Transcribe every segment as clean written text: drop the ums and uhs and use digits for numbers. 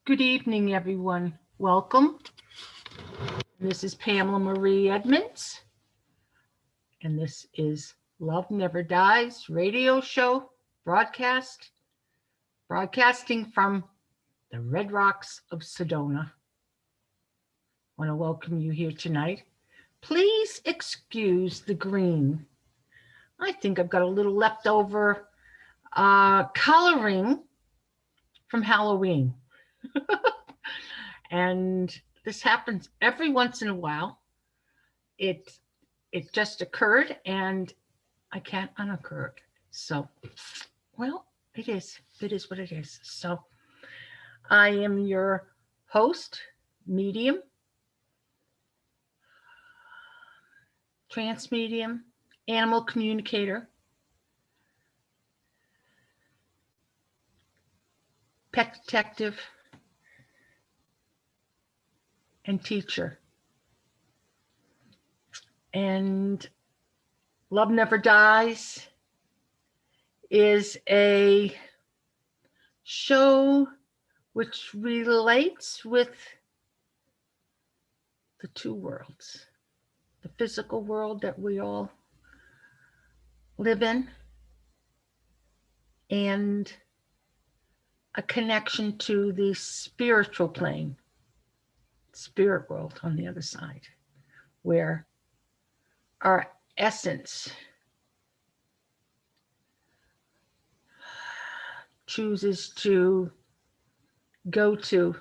Good evening, everyone. Welcome. This is Pamela Marie Edmunds, and this is Love Never Dies radio show broadcasting from the Red Rocks of Sedona. I want to welcome you here tonight. Please excuse the green. I think I've got a little leftover coloring from Halloween. And this happens every once in a while. It just occurred and I can't unoccur it. So, well, it is what it is. So I am your host, medium, trance medium, animal communicator, pet detective, and teacher. And Love Never Dies is a show which relates with the two worlds, the physical world that we all live in, and a connection to the spiritual plane, spirit world on the other side, where our essence chooses to go to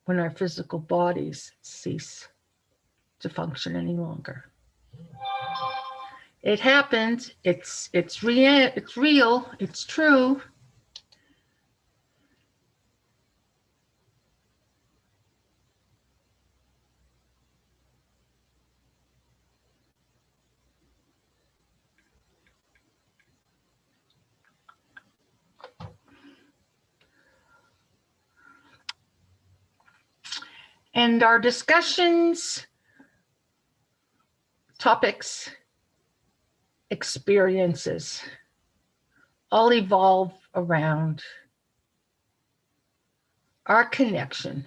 when our physical bodies cease to function any longer. It happens. It's real. It's true. And our discussions, topics, experiences all evolve around our connection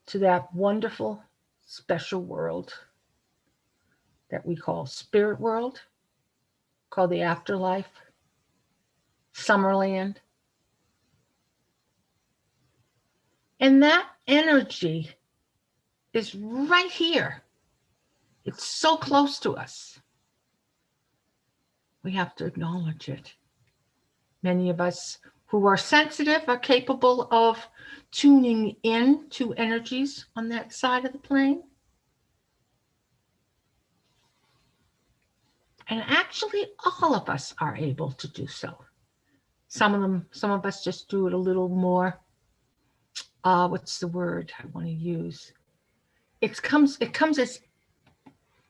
to that wonderful, special world that we call spirit world, called the afterlife, Summerland. And that energy is right here. It's so close to us. We have to acknowledge it. Many of us who are sensitive are capable of tuning in to energies on that side of the plane. And actually, all of us are able to do so. Some of us just do it a little more. What's the word I want to use? It comes as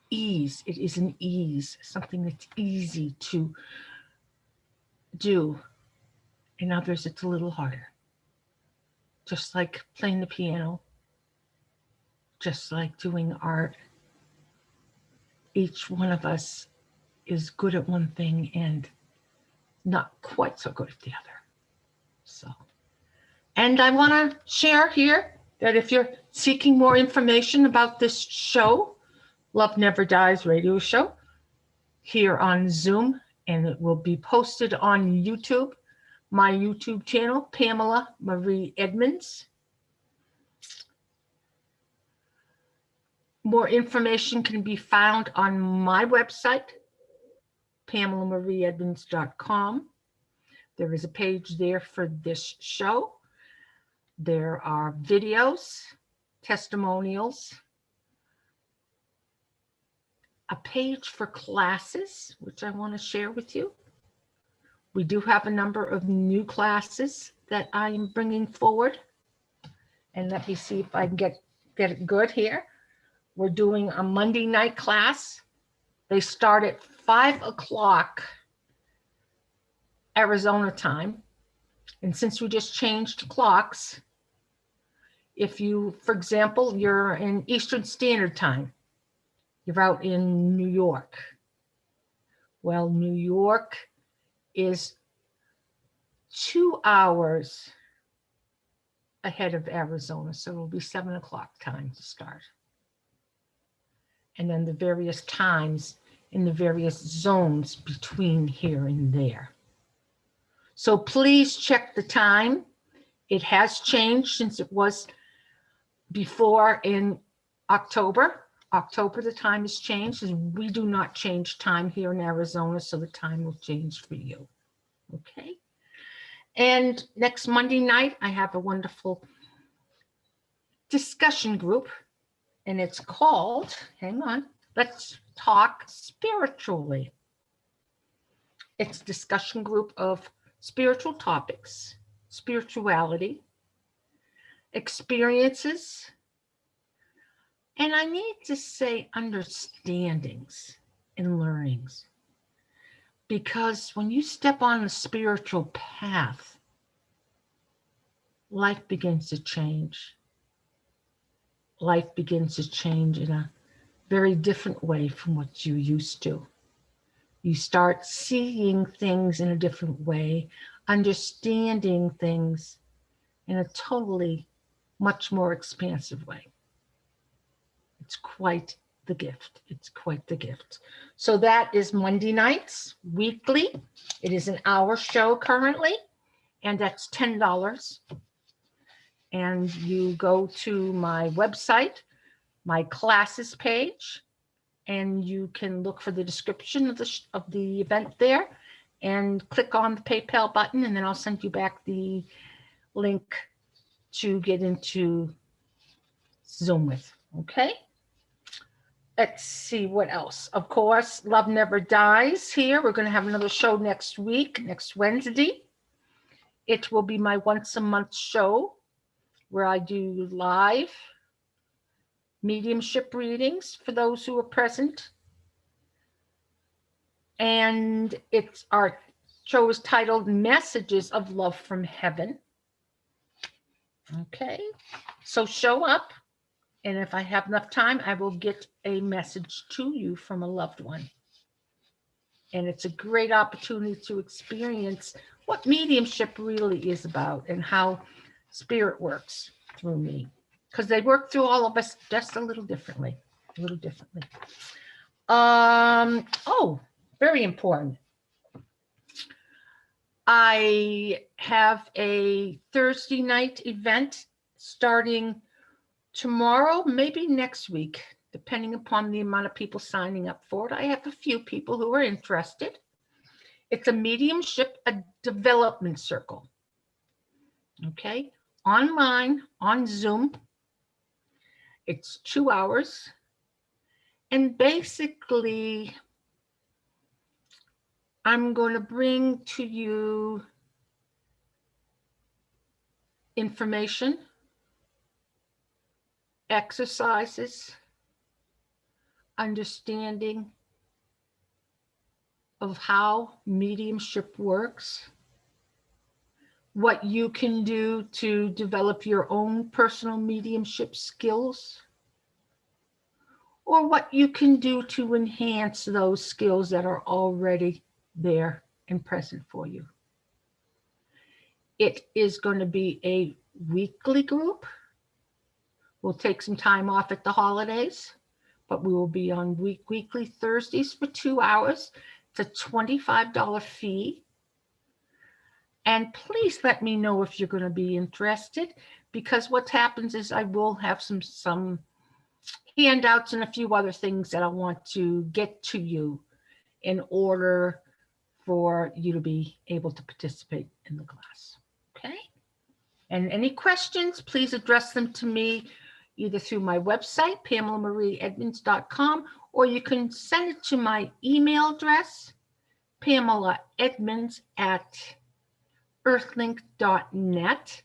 ease. It is an ease, something that's easy to do. In others, it's a little harder. Just like playing the piano, just like doing art. Each one of us is good at one thing and not quite so good at the other. So, and I want to share here that if you're seeking more information about this show, Love Never Dies radio show, here on Zoom, and it will be posted on YouTube, my YouTube channel, Pamela Marie Edmunds. More information can be found on my website, PamelaMarieEdmunds.com. There is a page there for this show. There are videos, testimonials, a page for classes, which I want to share with you. We do have a number of new classes that I am bringing forward. And let me see if I can get it good here. We're doing a Monday night class. They start at 5 o'clock Arizona time. And since we just changed clocks, if you, for example, you're in Eastern Standard Time, you're out in New York. Well, New York is 2 hours ahead of Arizona. So it'll be 7 o'clock time to start. And then the various times in the various zones between here and there. So please check the time. It has changed since it was before in October. October, the time has changed. We do not change time here in Arizona, so the time will change for you. Okay. And next Monday night, I have a wonderful discussion group, and it's called, hang on, Let's Talk Spiritually. It's a discussion group of spiritual topics, spirituality, experiences, and I need to say understandings and learnings. Because when you step on the spiritual path, life begins to change. Life begins to change in a very different way from what you used to. You start seeing things in a different way, understanding things in a totally much more expansive way. It's quite the gift. It's quite the gift. So that is Monday nights, weekly. It is an hour show currently, and that's $10. And you go to my website, my classes page, and you can look for the description of the event there and click on the PayPal button, and then I'll send you back the link to get into Zoom with, okay? Let's see what else. Of course, Love Never Dies here. We're going to have another show next week, next Wednesday. It will be my once a month show where I do live mediumship readings for those who are present. And our show is titled Messages of Love from Heaven. Okay, so show up. And if I have enough time, I will get a message to you from a loved one. And it's a great opportunity to experience what mediumship really is about and how spirit works through me. Because they work through all of us just a little differently. Oh, very important. I have a Thursday night event starting tomorrow, maybe next week, depending upon the amount of people signing up for it. I have a few people who are interested. It's a mediumship, a development circle. Okay, online, on Zoom. It's 2 hours. And basically, I'm going to bring to you information, exercises, understanding of how mediumship works, what you can do to develop your own personal mediumship skills, or what you can do to enhance those skills that are already there and present for you. It is going to be a weekly group. We'll take some time off at the holidays, but we will be on weekly Thursdays for 2 hours. It's a $25 fee. And please let me know if you're going to be interested, because what happens is I will have some handouts and a few other things that I want to get to you in order for you to be able to participate in the class. Okay? And any questions, please address them to me either through my website, PamelaMarieEdmunds.com, or you can send it to my email address, PamelaEdmunds@earthlink.net,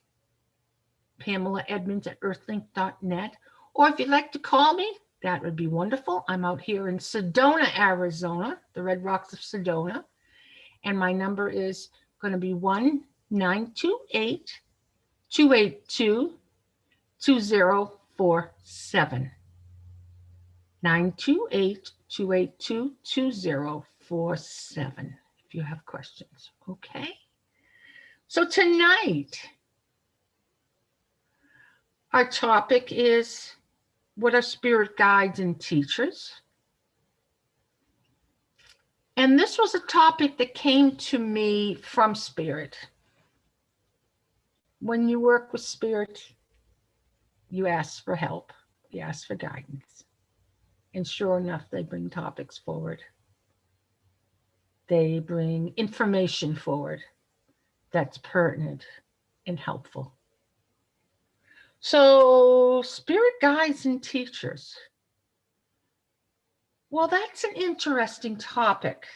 PamelaEdmunds@earthlink.net. Or if you'd like to call me, that would be wonderful. I'm out here in Sedona, Arizona, the Red Rocks of Sedona. And my number is going to be 1-928-282-2047. 928-282-2047 if you have questions. Okay. So tonight, Our topic is, what are spirit guides and teachers? And this was a topic that came to me from spirit. When you work with spirit, you ask for help, you ask for guidance. And sure enough, they bring topics forward. They bring information forward that's pertinent and helpful. So, spirit guides and teachers. Well, that's an interesting topic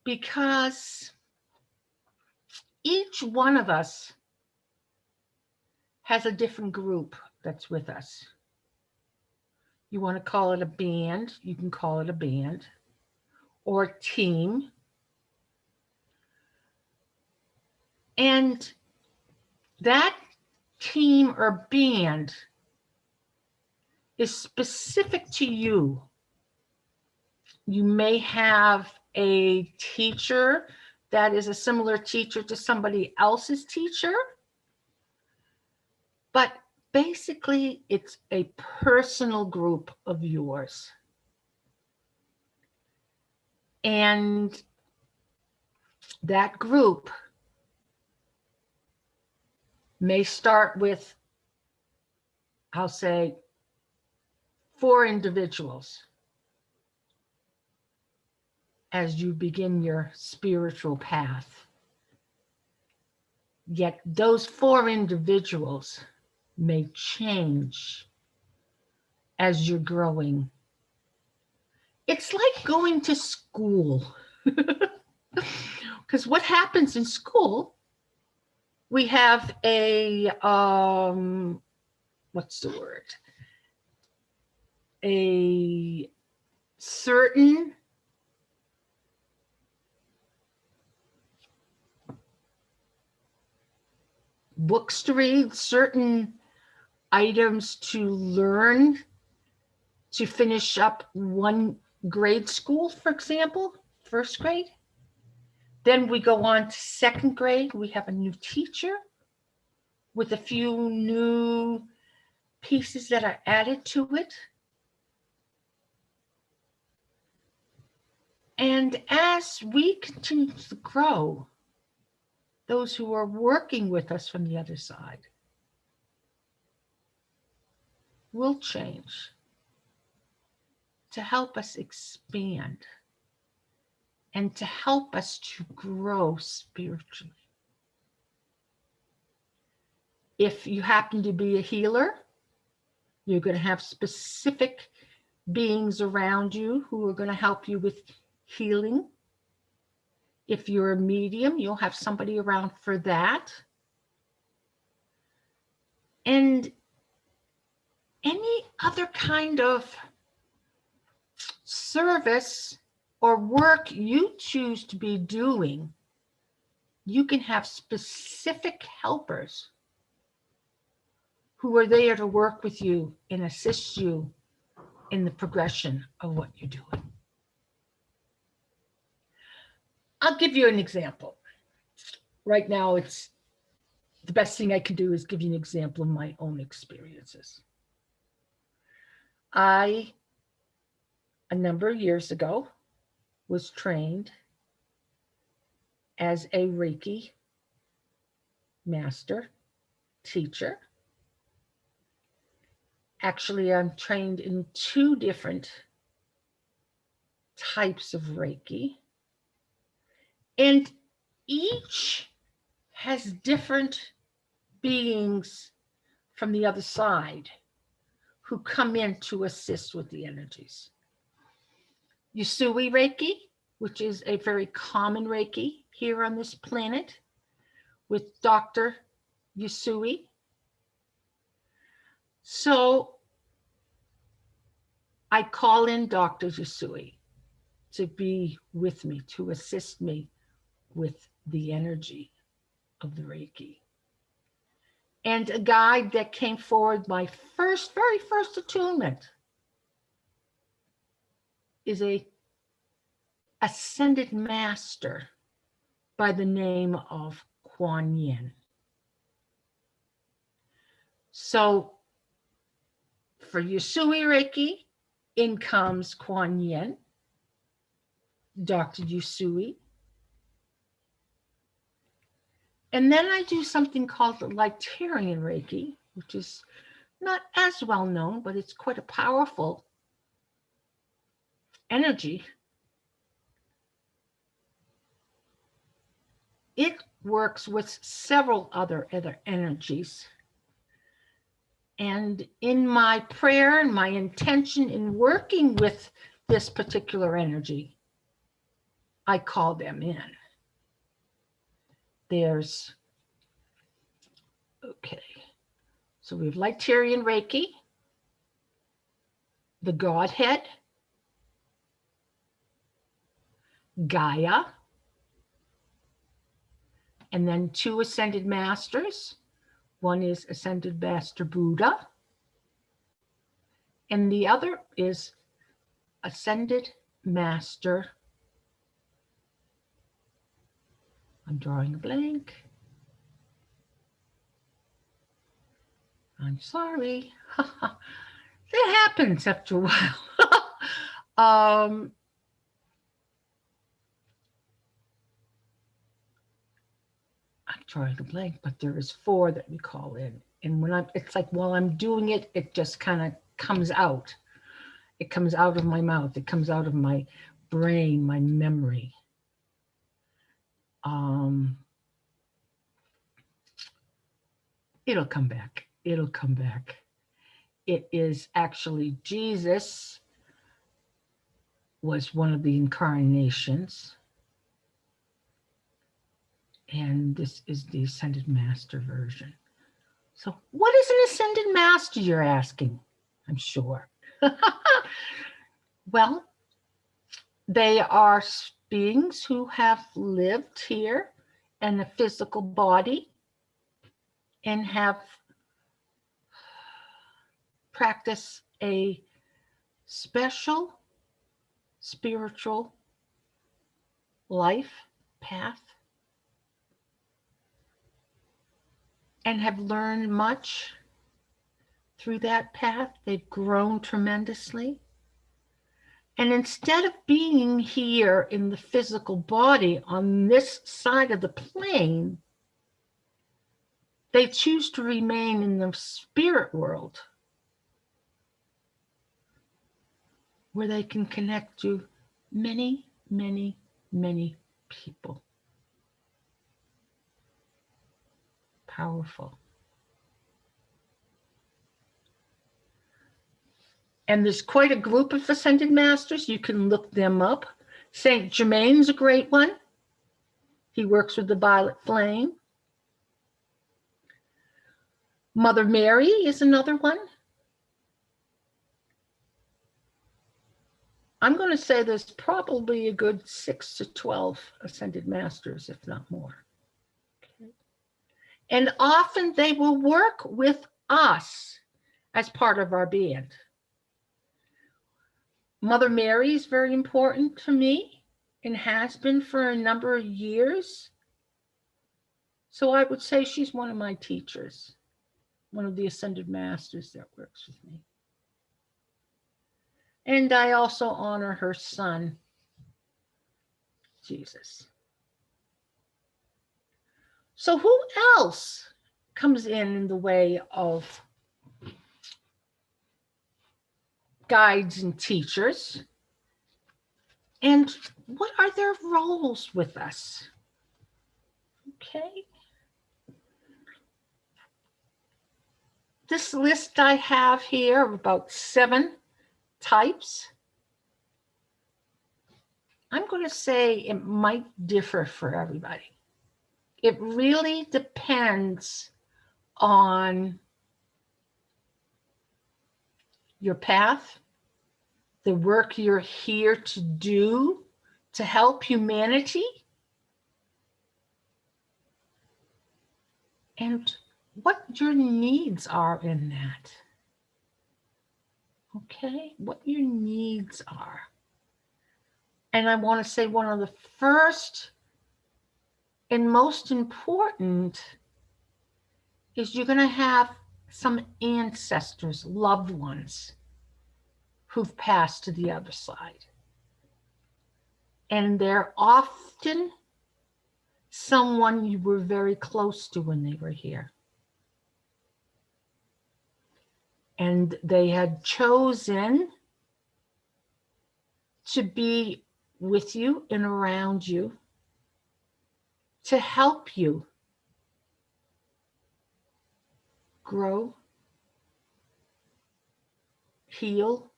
because each one of us has a different group that's with us. You want to call it a band, you can call it a band or a team. And that team or band is specific to you. You may have a teacher that is a similar teacher to somebody else's teacher, but basically it's a personal group of yours. And that group may start with, I'll say, 4 individuals as you begin your spiritual path. Yet those 4 individuals may change as you're growing. It's like going to school. Because what happens in school, we have a, what's the word? A certain books to read, certain items to learn to finish up one grade school, for example, first grade. Then we go on to second grade. We have a new teacher with a few new pieces that are added to it. And as we continue to grow, those who are working with us from the other side will change to help us expand and to help us to grow spiritually. If you happen to be a healer, you're going to have specific beings around you who are going to help you with healing. If you're a medium, you'll have somebody around for that. And any other kind of service or work you choose to be doing, you can have specific helpers who are there to work with you and assist you in the progression of what you're doing. I'll give you an example. Right now, it's the best thing I can do is give you an example of my own experiences. I, a number of years ago, was trained as a Reiki master teacher. Actually, I'm trained in 2 different types of Reiki. And each has different beings from the other side who come in to assist with the energies. Usui Reiki, which is a very common Reiki here on this planet, with Dr. Usui. So I call in Dr. Usui to be with me, to assist me with the energy of the Reiki. And a guide that came forward, my very first attunement, is a ascended master by the name of Kuan Yin. So For Yusui Reiki, in comes Kuan Yin, Dr. Yusui. And then I do something called the Lighterian Reiki, which is not as well known, but it's quite a powerful energy. It works with several other energies. And in my prayer and my intention in working with this particular energy, I call them in. There's, okay, so we have Lighterian Reiki, the Godhead, Gaia, and then two Ascended Masters. One is Ascended Master Buddha, and the other is Ascended Master, I'm drawing a blank. I'm sorry. That happens after a while. I'm drawing a blank, but there is four that we call in. And when it's like while I'm doing it, it just kind of comes out. It comes out of my mouth. It comes out of my brain, my memory. It'll come back. It'll come back. It is actually Jesus was one of the incarnations. And this is the Ascended Master version. So what is an Ascended Master, you're asking? I'm sure. Well, they are beings who have lived here in a physical body and have practiced a special spiritual life path and have learned much through that path. They've grown tremendously. And instead of being here in the physical body on this side of the plane, they choose to remain in the spirit world where they can connect to many, many, many people. Powerful. And there's quite a group of Ascended Masters. You can look them up. Saint Germain's a great one. He works with the violet flame. Mother Mary is another one. I'm going to say there's probably a good 6 to 12 Ascended Masters, if not more. Okay. And often they will work with us as part of our band. Mother Mary is very important to me and has been for a number of years. So I would say she's one of my teachers, one of the Ascended Masters that works with me. And I also honor her son, Jesus. So who else comes in the way of guides and teachers? And what are their roles with us? Okay. This list I have here of about 7 types. I'm going to say it might differ for everybody. It really depends on your path, the work you're here to do to help humanity, and what your needs are in that. Okay, what your needs are. And I want to say one of the first and most important is you're going to have some ancestors, loved ones who've passed to the other side. And they're often someone you were very close to when they were here. And they had chosen to be with you and around you to help you grow, heal.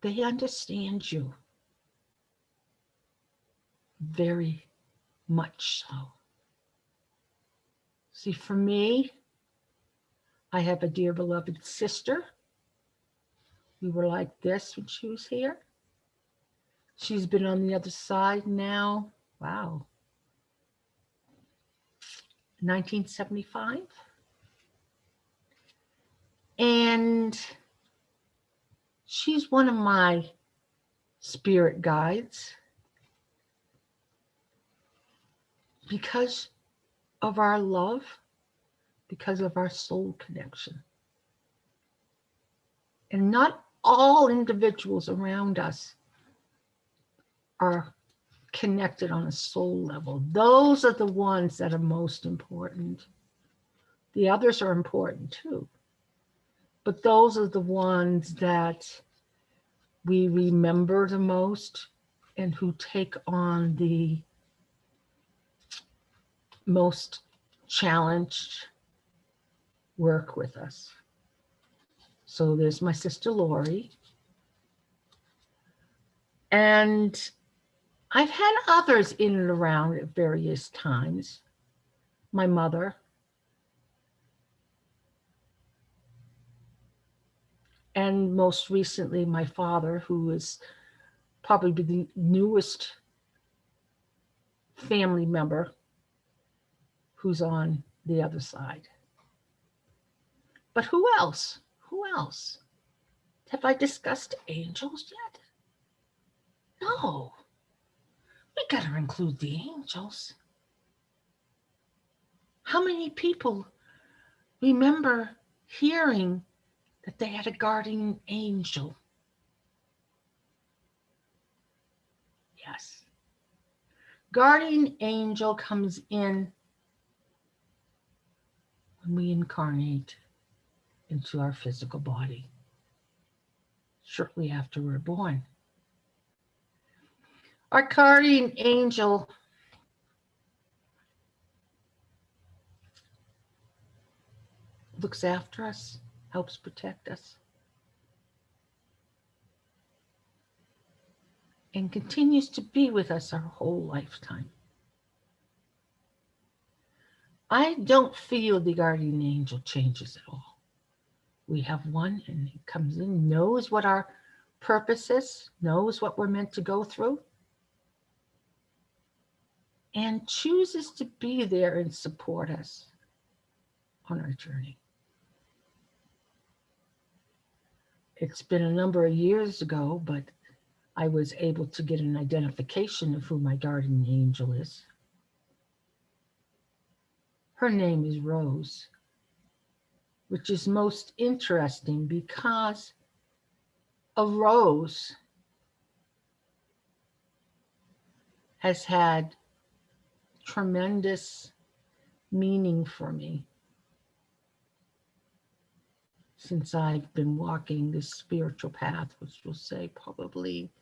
They understand you very much so. See, for me, I have a dear beloved sister. We were like this when she was here. She's been on the other side now, wow, 1975. And she's one of my spirit guides because of our love, because of our soul connection. And not all individuals around us are connected on a soul level. Those are the ones that are most important. The others are important too. But those are the ones that we remember the most and who take on the most challenged work with us. So there's my sister Lori. And I've had others in and around at various times. My mother. And most recently, my father, who is probably the newest family member who's on the other side. But who else? Who else? Have I discussed angels yet? No. We got to include the angels. How many people remember hearing that they had a guardian angel? Yes. Guardian angel comes in when we incarnate into our physical body, shortly after we're born. Our guardian angel looks after us, helps protect us, and continues to be with us our whole lifetime. I don't feel the guardian angel changes at all. We have one and he comes in, knows what our purpose is, knows what we're meant to go through, and chooses to be there and support us on our journey. It's been a number of years ago, but I was able to get an identification of who my guardian angel is. Her name is Rose, which is most interesting because a rose has had tremendous meaning for me since I've been walking this spiritual path, which will say probably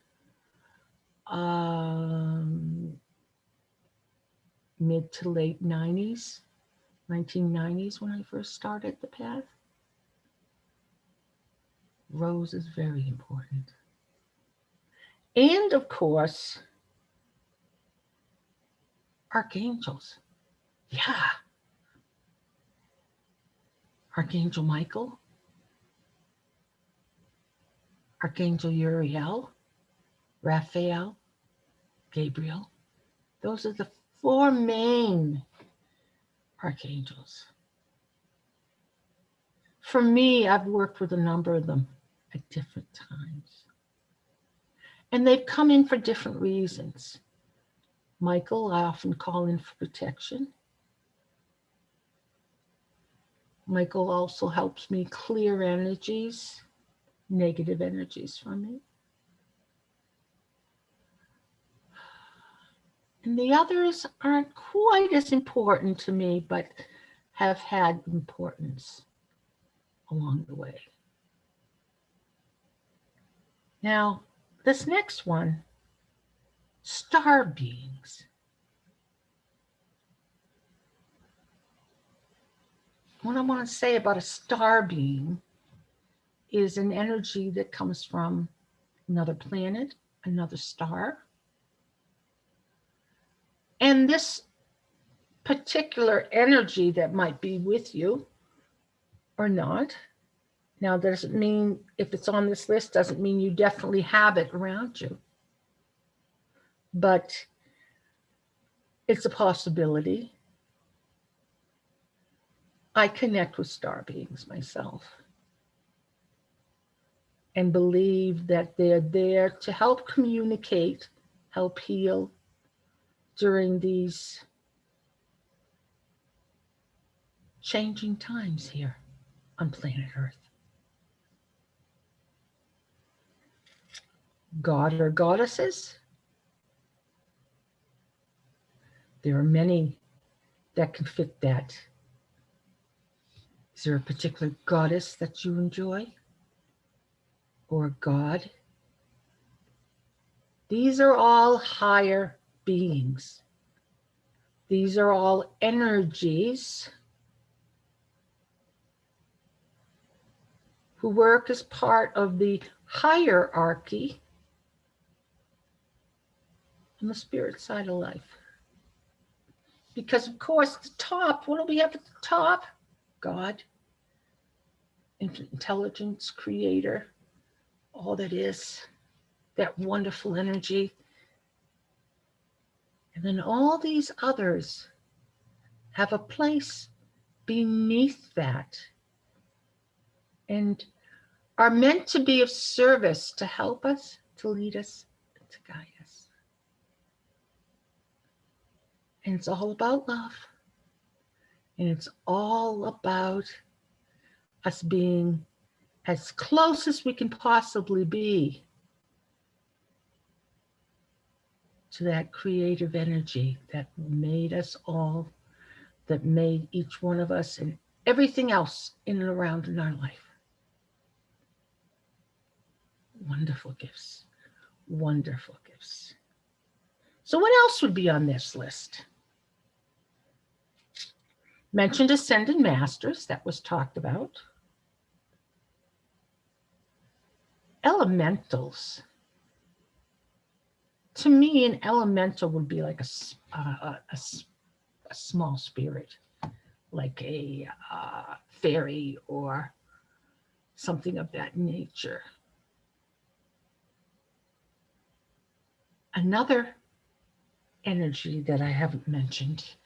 mid to late 90s, 1990s when I first started the path. Rose is very important. And of course, archangels. Yeah. Archangel Michael, Archangel Uriel, Raphael, Gabriel. Those are the four main archangels. For me, I've worked with a number of them at different times. And they've come in for different reasons. Michael, I often call in for protection. Michael also helps me clear energies, negative energies from me. And the others aren't quite as important to me, but have had importance along the way. Now, this next one, star beings. What I want to say about a star being is an energy that comes from another planet, another star. And this particular energy that might be with you or not. Now, doesn't mean if it's on this list, doesn't mean you definitely have it around you. But it's a possibility. I connect with star beings myself and believe that they're there to help communicate, help heal during these changing times here on planet Earth. God or goddesses? There are many that can fit that. Is there a particular goddess that you enjoy? Or God? These are all higher beings. These are all energies who work as part of the hierarchy on the spirit side of life. Because, of course, the top, what do we have at the top? God, infinite intelligence, creator, all that is, that wonderful energy. And then all these others have a place beneath that and are meant to be of service to help us, to lead us, to guide us. And it's all about love. And it's all about us being as close as we can possibly be to that creative energy that made us all, that made each one of us and everything else in and around in our life. Wonderful gifts, wonderful gifts. So what else would be on this list? Mentioned ascended masters, that was talked about. Elementals. To me, an elemental would be like a small spirit, like a fairy or something of that nature. Another energy that I haven't mentioned,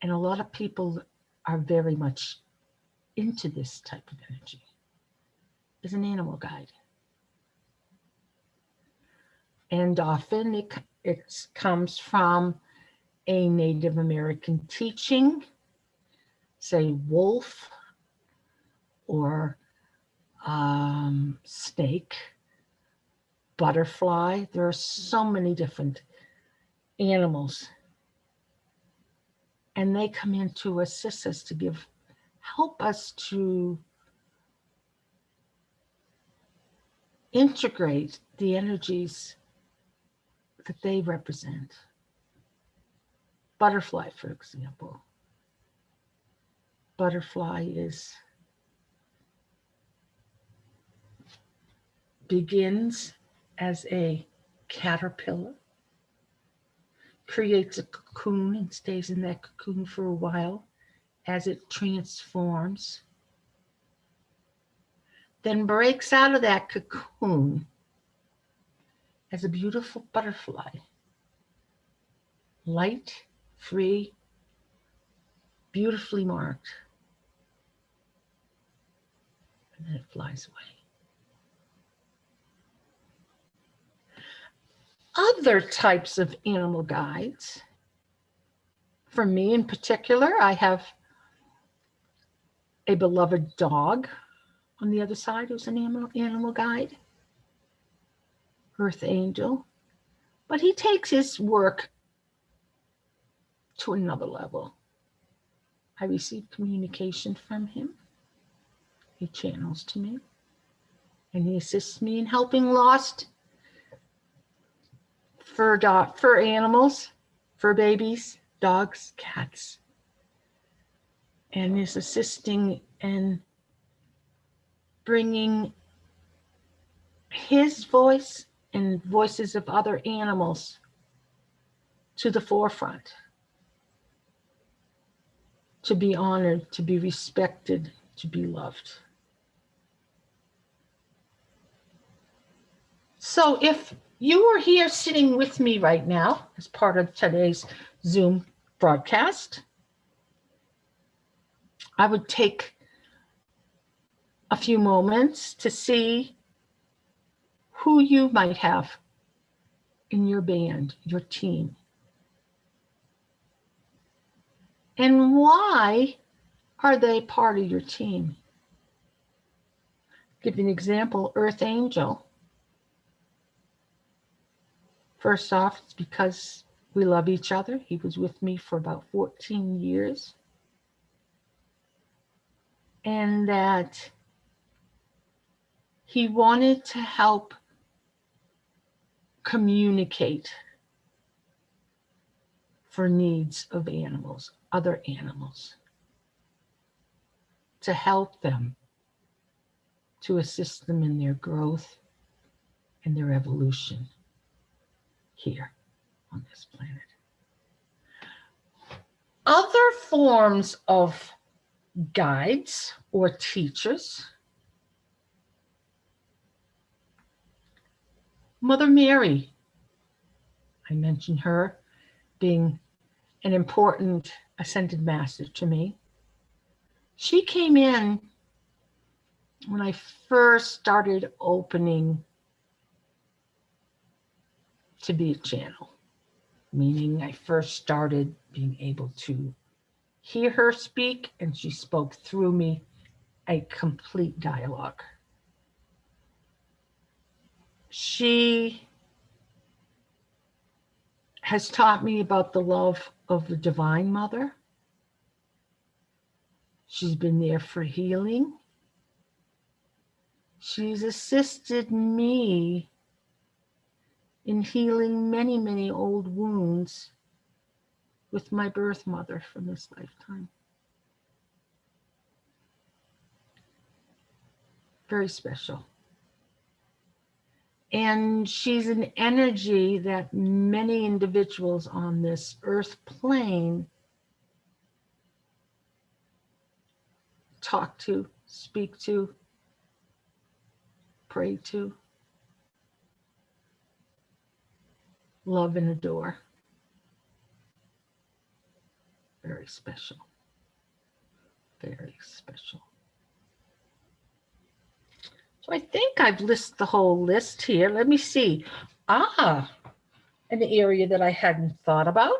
and a lot of people are very much into this type of energy, is an animal guide. And often it comes from a Native American teaching, say wolf or snake, butterfly. There are so many different animals. And they come in to assist us, to help us to integrate the energies that they represent. Butterfly, for example. Butterfly begins as a caterpillar, creates a cocoon and stays in that cocoon for a while as it transforms, then breaks out of that cocoon as a beautiful butterfly, light, free, beautifully marked, and then it flies away. Other types of animal guides, for me in particular, I have a beloved dog on the other side who's an animal guide, Earth Angel. But he takes his work to another level. I receive communication from him. He channels to me. And he assists me in helping lost fur animals, fur babies, dogs, cats. And is assisting in bringing his voice and voices of other animals to the forefront, to be honored, to be respected, to be loved. So if you are here sitting with me right now as part of today's Zoom broadcast, I would take a few moments to see who you might have in your band, your team. And why are they part of your team? Give you an example, Earth Angel. First off, it's because we love each other. He was with me for about 14 years. And that he wanted to help communicate for needs of animals, other animals, to help them, to assist them in their growth and their evolution here on this planet. Other forms of guides or teachers. Mother Mary, I mentioned her being an important ascended master to me. She came in when I first started opening to be a channel, meaning I first started being able to hear her speak, and she spoke through me a complete dialogue. She has taught me about the love of the Divine Mother. She's been there for healing. She's assisted me in healing many, many old wounds with my birth mother from this lifetime. Very special. And she's an energy that many individuals on this earth plane talk to, speak to, pray to, love and adore. Very special. Very special. So I think I've listed the whole list here. Let me see. An area that I hadn't thought about.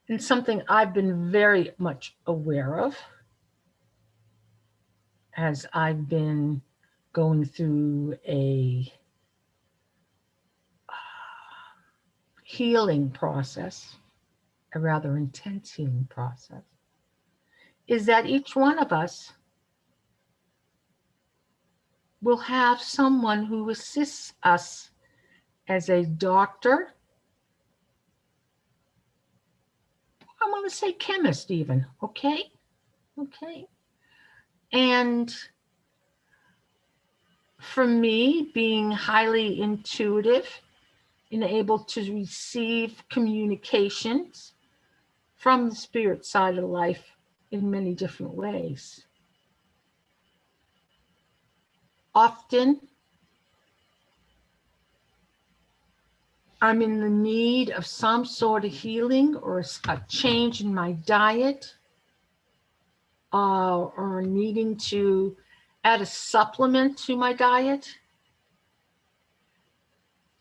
And something I've been very much aware of as I've been going through a healing process, a rather intense healing process, is that each one of us will have someone who assists us as a doctor. I want to say chemist even, okay? Okay. And for me, being highly intuitive and able to receive communications from the spirit side of life in many different ways. Often, I'm in the need of some sort of healing or a change in my diet, or needing to add a supplement to my diet.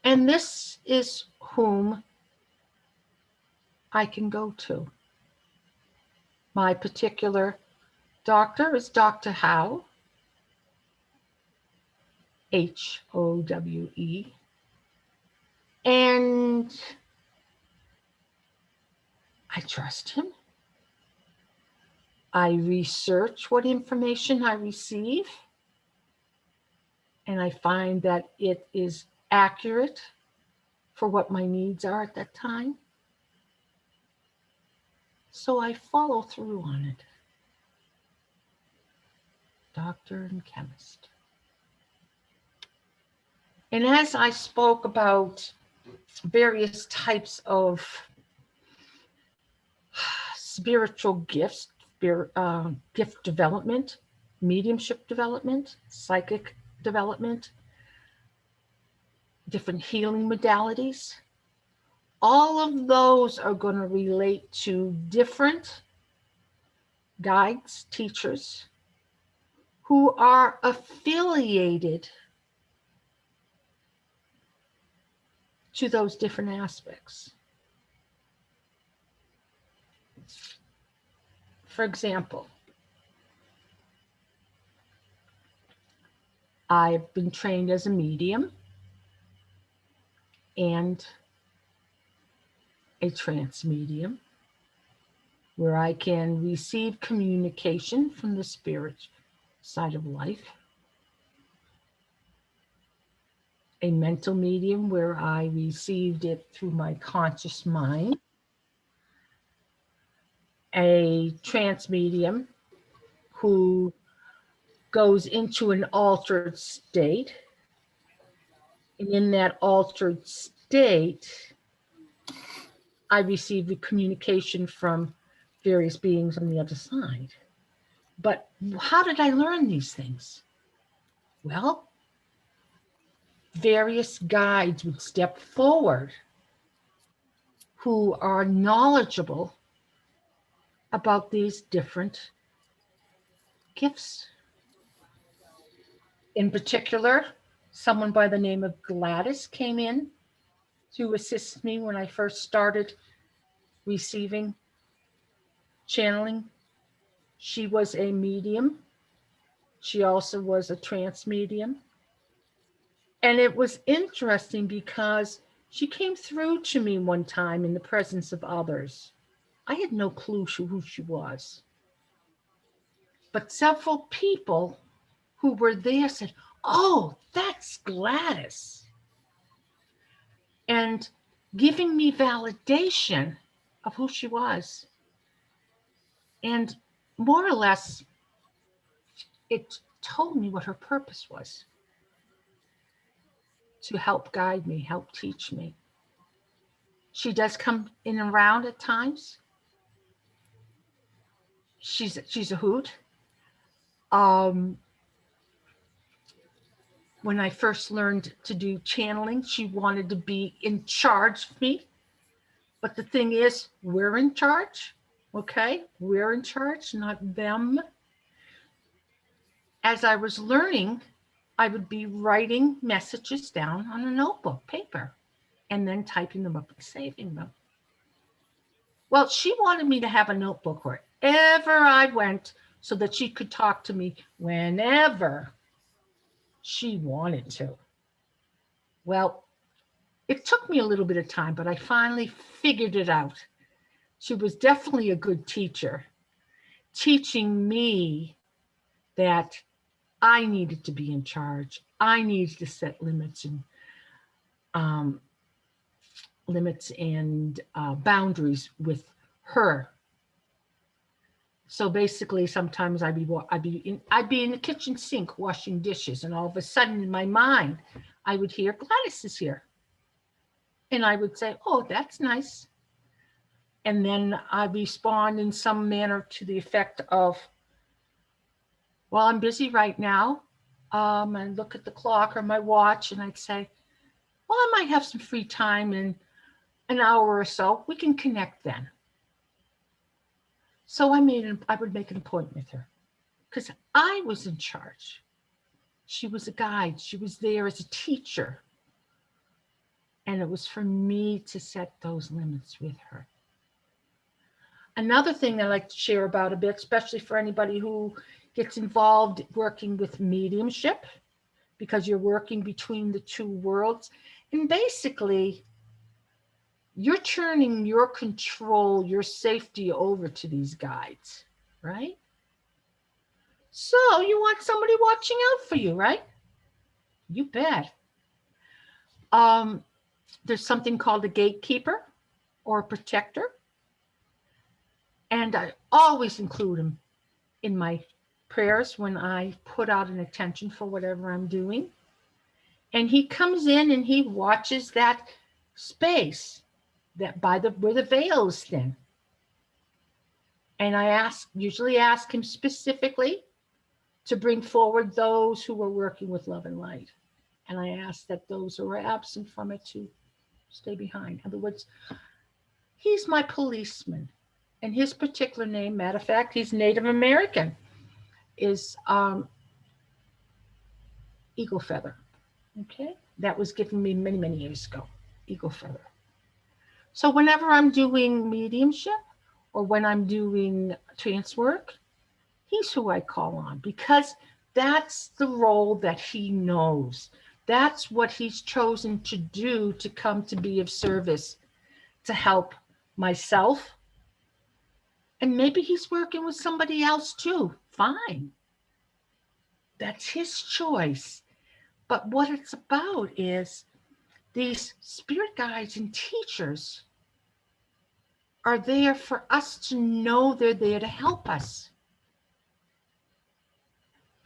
And this is whom I can go to. My particular doctor is Dr. Howe, Howe, and I trust him. I research what information I receive, and I find that it is accurate for what my needs are at that time. So I follow through on it. Doctor and chemist. And as I spoke about various types of spiritual gifts, gift development, mediumship development, psychic development, different healing modalities, all of those are going to relate to different guides, teachers who are affiliated to those different aspects. For example, I've been trained as a medium and a trance medium, where I can receive communication from the spirit side of life. A mental medium, where I received it through my conscious mind. A trance medium who goes into an altered state. And in that altered state, I receive the communication from various beings on the other side. But how did I learn these things? Well, various guides would step forward who are knowledgeable about these different gifts. In particular, someone by the name of Gladys came in to assist me when I first started receiving channeling. She was a medium. She also was a trance medium. And it was interesting because she came through to me one time in the presence of others. I had no clue who she was. But several people who were there said, "Oh, that's Gladys." And giving me validation of who she was. And more or less, it told me what her purpose was: to help guide me, help teach me. She does come in and around at times. She's a hoot. When I first learned to do channeling, she wanted to be in charge of me. But the thing is, we're in charge, okay? We're in charge, not them. As I was learning, I would be writing messages down on a notebook, paper, and then typing them up and saving them. Well, she wanted me to have a notebook wherever I went so that she could talk to me whenever she wanted to. Well, it took me a little bit of time, but I finally figured it out. She was definitely a good teacher, teaching me that I needed to be in charge. I needed to set limits and boundaries with her. So basically, sometimes I'd be in the kitchen sink washing dishes, and all of a sudden, in my mind, I would hear Gladys is here, and I would say, "Oh, that's nice," and then I respond in some manner to the effect of, "Well, I'm busy right now." I look at the clock or my watch, and I'd say, "Well, I might have some free time in an hour or so. We can connect then." So I would make an appointment with her because I was in charge. She was a guide. She was there as a teacher. And it was for me to set those limits with her. Another thing that I like to share about a bit, especially for anybody who gets involved working with mediumship, because you're working between the two worlds. And basically, you're turning your control, your safety over to these guides, right? So you want somebody watching out for you, right? You bet. There's something called a gatekeeper or a protector. And I always include him in my prayers when I put out an intention for whatever I'm doing. And he comes in and he watches that space that where the veil is thin. And I usually ask him specifically to bring forward those who are working with love and light. And I ask that those who are absent from it to stay behind. In other words, he's my policeman. And his particular name, matter of fact, he's Native American, is Eagle Feather. Okay? That was given me many, many years ago. Eagle Feather. So whenever I'm doing mediumship or when I'm doing trance work, he's who I call on, because that's the role that he knows. That's what he's chosen to do, to come to be of service, to help myself. And maybe he's working with somebody else too. Fine. That's his choice. But what it's about is these spirit guides and teachers are there for us to know they're there to help us.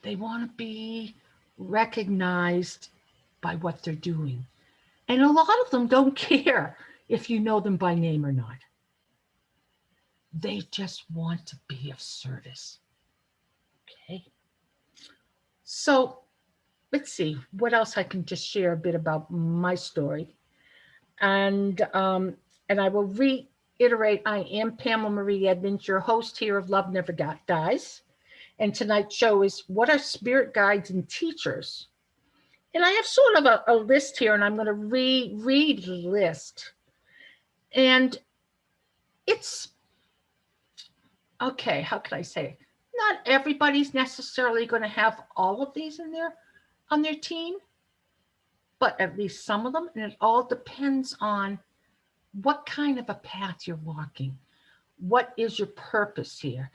They want to be recognized by what they're doing. And a lot of them don't care if you know them by name or not. They just want to be of service. Okay. So let's see what else I can just share a bit about my story. And I will reiterate, I am Pamela Marie Edmunds, your host here of Love Never Dies. And tonight's show is What Are Spirit Guides and Teachers? And I have sort of a list here, and I'm going to read the list. And it's, okay, how can I say? Not everybody's necessarily going to have all of these on their team, but at least some of them. And it all depends on what kind of a path you're walking. What is your purpose here?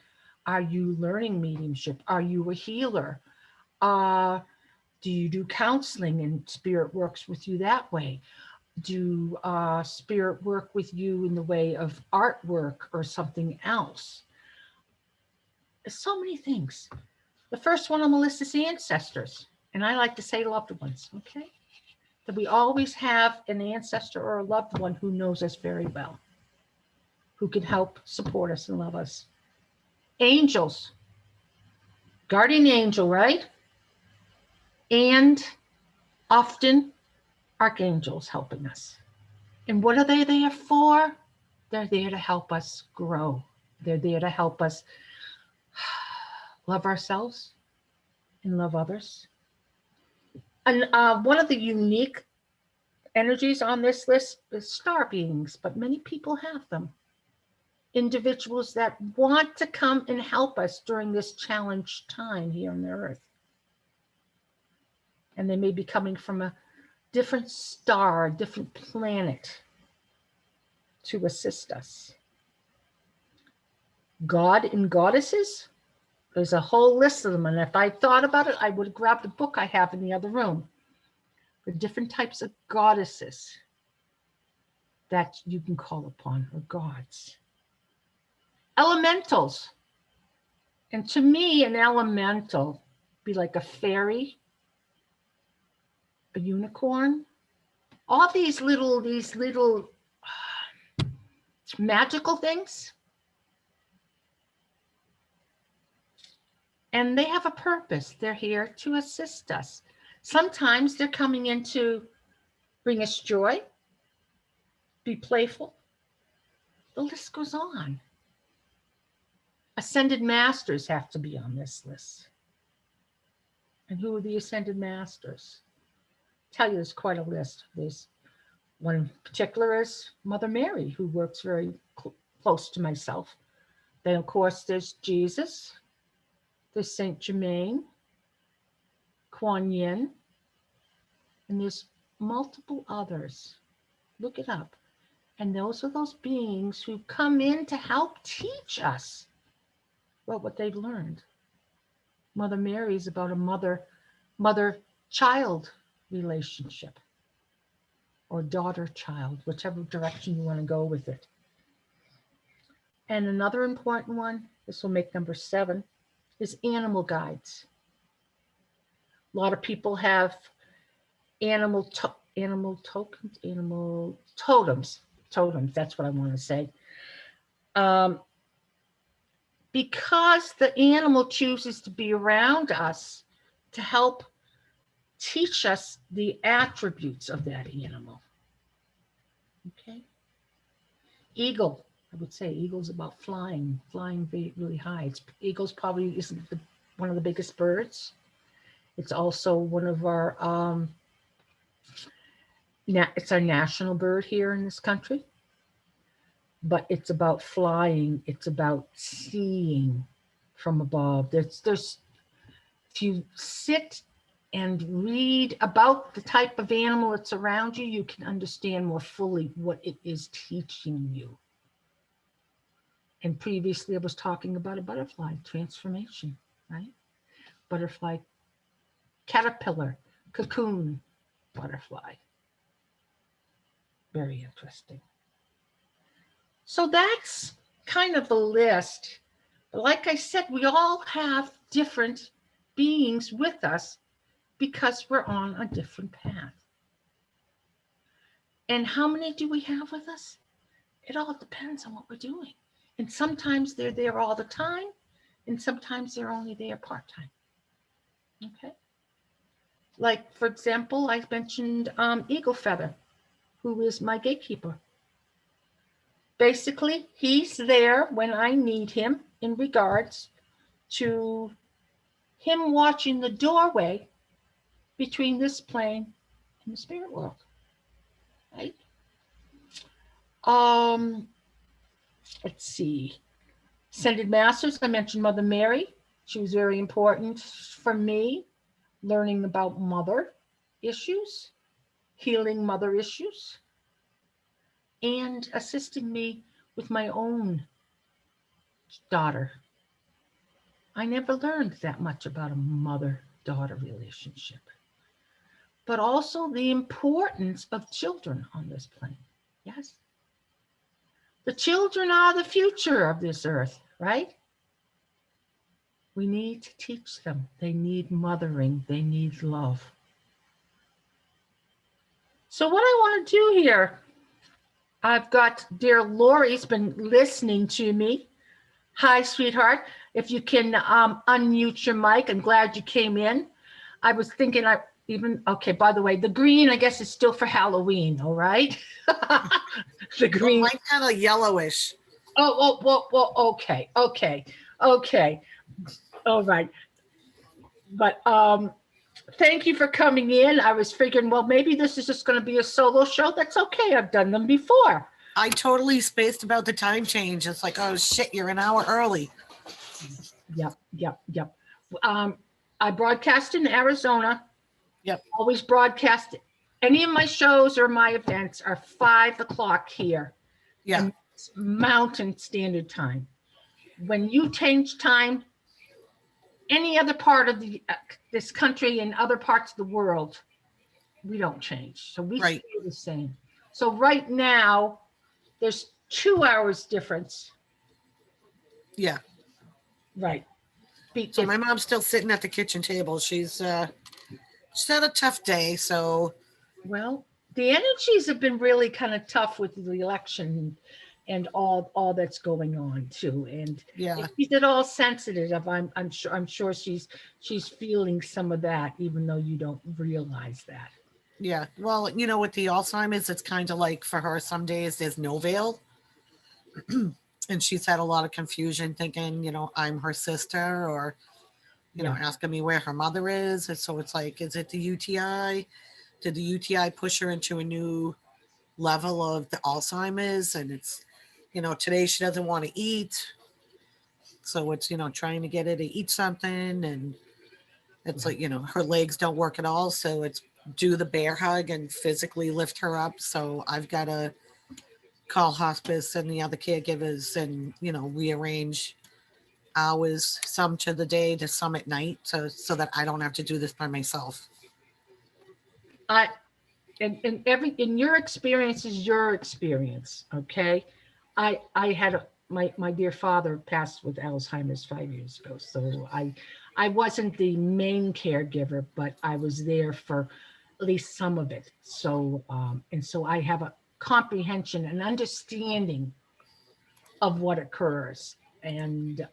Are you learning mediumship? Are you a healer? Do you do counseling and spirit works with you that way? Do spirit work with you in the way of artwork or something else? So many things. The first one on the list is the ancestors. And I like to say loved ones, okay? That we always have an ancestor or a loved one who knows us very well, who can help support us and love us. Angels, guardian angel, right? And often archangels helping us. And what are they there for? They're there to help us grow. They're there to help us love ourselves and love others. And one of the unique energies on this list is star beings, but many people have them. Individuals that want to come and help us during this challenged time here on the earth. And they may be coming from a different star, a different planet to assist us. God and goddesses, there's a whole list of them. And if I thought about it, I would have grabbed the book I have in the other room. The different types of goddesses that you can call upon, or gods. Elementals. And to me, an elemental be like a fairy, a unicorn, all these little magical things. And they have a purpose. They're here to assist us. Sometimes they're coming in to bring us joy, be playful. The list goes on. Ascended masters have to be on this list. And who are the ascended masters? I'll tell you, there's quite a list. There's one in particular is Mother Mary, who works very close to myself. Then, of course, there's Jesus, there's Saint Germain, Kuan Yin, and there's multiple others. Look it up. And those are those beings who come in to help teach us what they've learned. Mother Mary is about a mother-child relationship, or daughter-child, whichever direction you want to go with it. And another important one, this will make number 7, is animal guides. A lot of people have animal totems. That's what I want to say. Because the animal chooses to be around us to help teach us the attributes of that animal. Okay. Eagle, I would say eagle's about flying really high. Eagle's probably isn't one of the biggest birds. It's also one of our, it's our national bird here in this country. But it's about flying. It's about seeing from above. There's if you sit and read about the type of animal that's around you, you can understand more fully what it is teaching you. And previously I was talking about a butterfly transformation, right? Butterfly, caterpillar, cocoon, butterfly. Very interesting. So that's kind of the list. But like I said, we all have different beings with us because we're on a different path. And how many do we have with us? It all depends on what we're doing. And sometimes they're there all the time, and sometimes they're only there part-time. Okay. Like, for example, I mentioned Eagle Feather, who is my gatekeeper. Basically, he's there when I need him in regards to him watching the doorway between this plane and the spirit world. Right? Let's see. Ascended Masters, I mentioned Mother Mary. She was very important for me, learning about mother issues, healing mother issues, and assisting me with my own daughter. I never learned that much about a mother-daughter relationship, but also the importance of children on this plane. Yes. The children are the future of this earth, right? We need to teach them. They need mothering. They need love. So what I want to do here, I've got dear Lori's been listening to me. Hi, sweetheart. If you can unmute your mic, I'm glad you came in. I was thinking okay, by the way, the green, I guess, is still for Halloween, all right? The green. Well, mine's kind of yellowish. Well, okay. All right. But thank you for coming in. I was figuring, well, maybe this is just going to be a solo show. That's okay. I've done them before. I totally spaced about the time change. It's like, oh, shit, you're an hour early. Yep. I broadcast in Arizona. Yep. Always broadcast. Any of my shows or my events are 5 o'clock here. Yeah. And it's Mountain Standard Time. When you change time, any other part of this country and other parts of the world, we don't change. So we stay the same. So right now, there's 2 hours difference. Yeah. Right. So my mom's still sitting at the kitchen table. She's had a tough day. So, well, the energies have been really kind of tough with the election and all that's going on too. And yeah, she's at all sensitive. I'm sure she's feeling some of that, even though you don't realize that. Yeah. Well, you know, with the Alzheimer's, it's kind of like for her, some days there's no veil. And she's had a lot of confusion thinking, you know, I'm her sister, or, you know, asking me where her mother is. And so it's like, is it the UTI? Did the UTI push her into a new level of the Alzheimer's? And it's, you know, today she doesn't want to eat. So it's, trying to get her to eat something, and it's Right. like, her legs don't work at all. So it's do the bear hug and physically lift her up. So I've got to call hospice and the other caregivers and, rearrange hours, some to the day to some at night, so that I don't have to do this by myself. I in your experience is your experience, okay? I had my dear father passed with Alzheimer's 5 years ago, so I wasn't the main caregiver, but I was there for at least some of it. So and so I have a comprehension and understanding of what occurs, and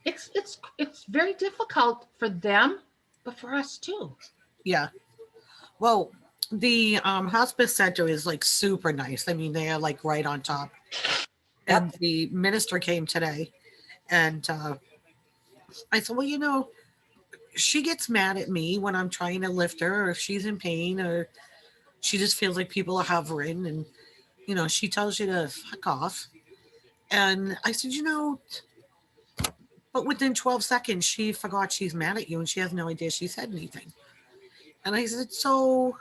it's very difficult for them, but for us too. Yeah. Well, the hospice center is like super nice. I mean, they are like right on top. Yep. And the minister came today, and I said, well, she gets mad at me when I'm trying to lift her, or if she's in pain, or she just feels like people are hovering, and she tells you to fuck off. And I said, but within 12 seconds, she forgot she's mad at you, and she has no idea she said anything. And I said, so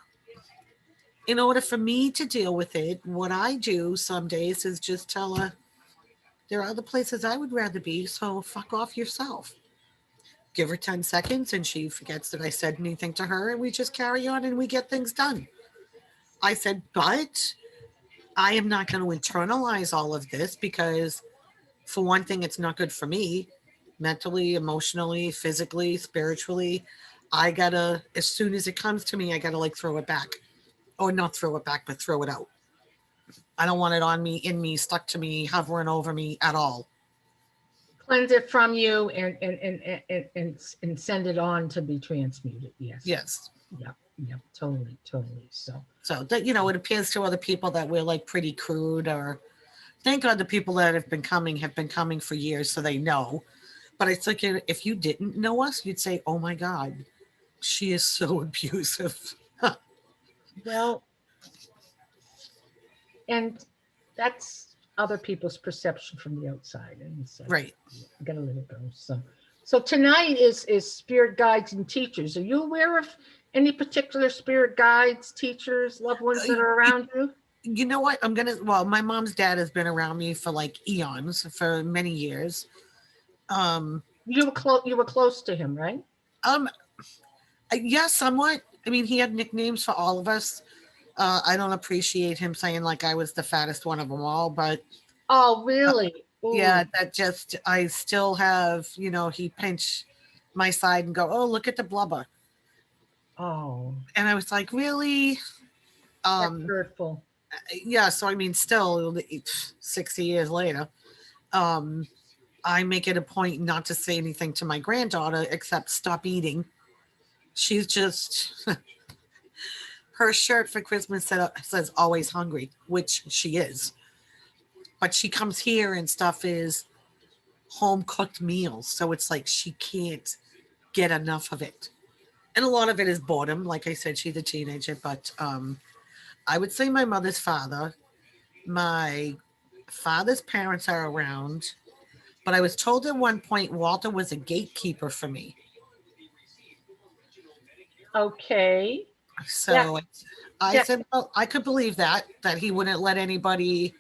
in order for me to deal with it, what I do some days is just tell her there are other places I would rather be, so fuck off yourself. Give her 10 seconds and she forgets that I said anything to her, and we just carry on and we get things done. I said, but I am not going to internalize all of this because, for one thing, it's not good for me mentally, emotionally, physically, spiritually. I gotta, as soon as it comes to me, I gotta like throw it back, or not throw it back, but throw it out. I don't want it on me, in me, stuck to me, hovering over me at all. Cleanse it from you and send it on to be transmuted. Yes. Yes. Yep. Yep. Totally. Totally. So So that, it appears to other people that we're like pretty crude, or thank God the people that have been coming for years, so they know. But it's like, if you didn't know us, you'd say, oh my God, she is so abusive. well, and that's other people's perception from the outside, and it's like Right. you gotta let it go. So tonight is spirit guides and teachers. Are you aware of any particular spirit guides, teachers, loved ones that are You, around you? you know what? Well, my mom's dad has been around me for like eons, for many years. Um, You were close to him, right? um, yeah, somewhat. I mean, he had nicknames for all of us. I don't appreciate him saying like I was the fattest one of them all, but Oh, uh, really? yeah, Ooh. that just, I still have, he pinch my side and go, oh, look at the blubber. Oh, And I was like, really? that's Um, hurtful. yeah, so I mean, still 60 years later, um, I make it a point not to say anything to my granddaughter except stop eating. She's just, her shirt for Christmas says always hungry, which she is. But she comes here and stuff is home cooked meals. So it's like she can't get enough of it. And a lot of it is boredom. Like I said, she's a teenager, but I would say my mother's father, my father's parents are around, but I was told at one point Walter was a gatekeeper for me. Okay. That So I that said, well, I could believe that he wouldn't let anybody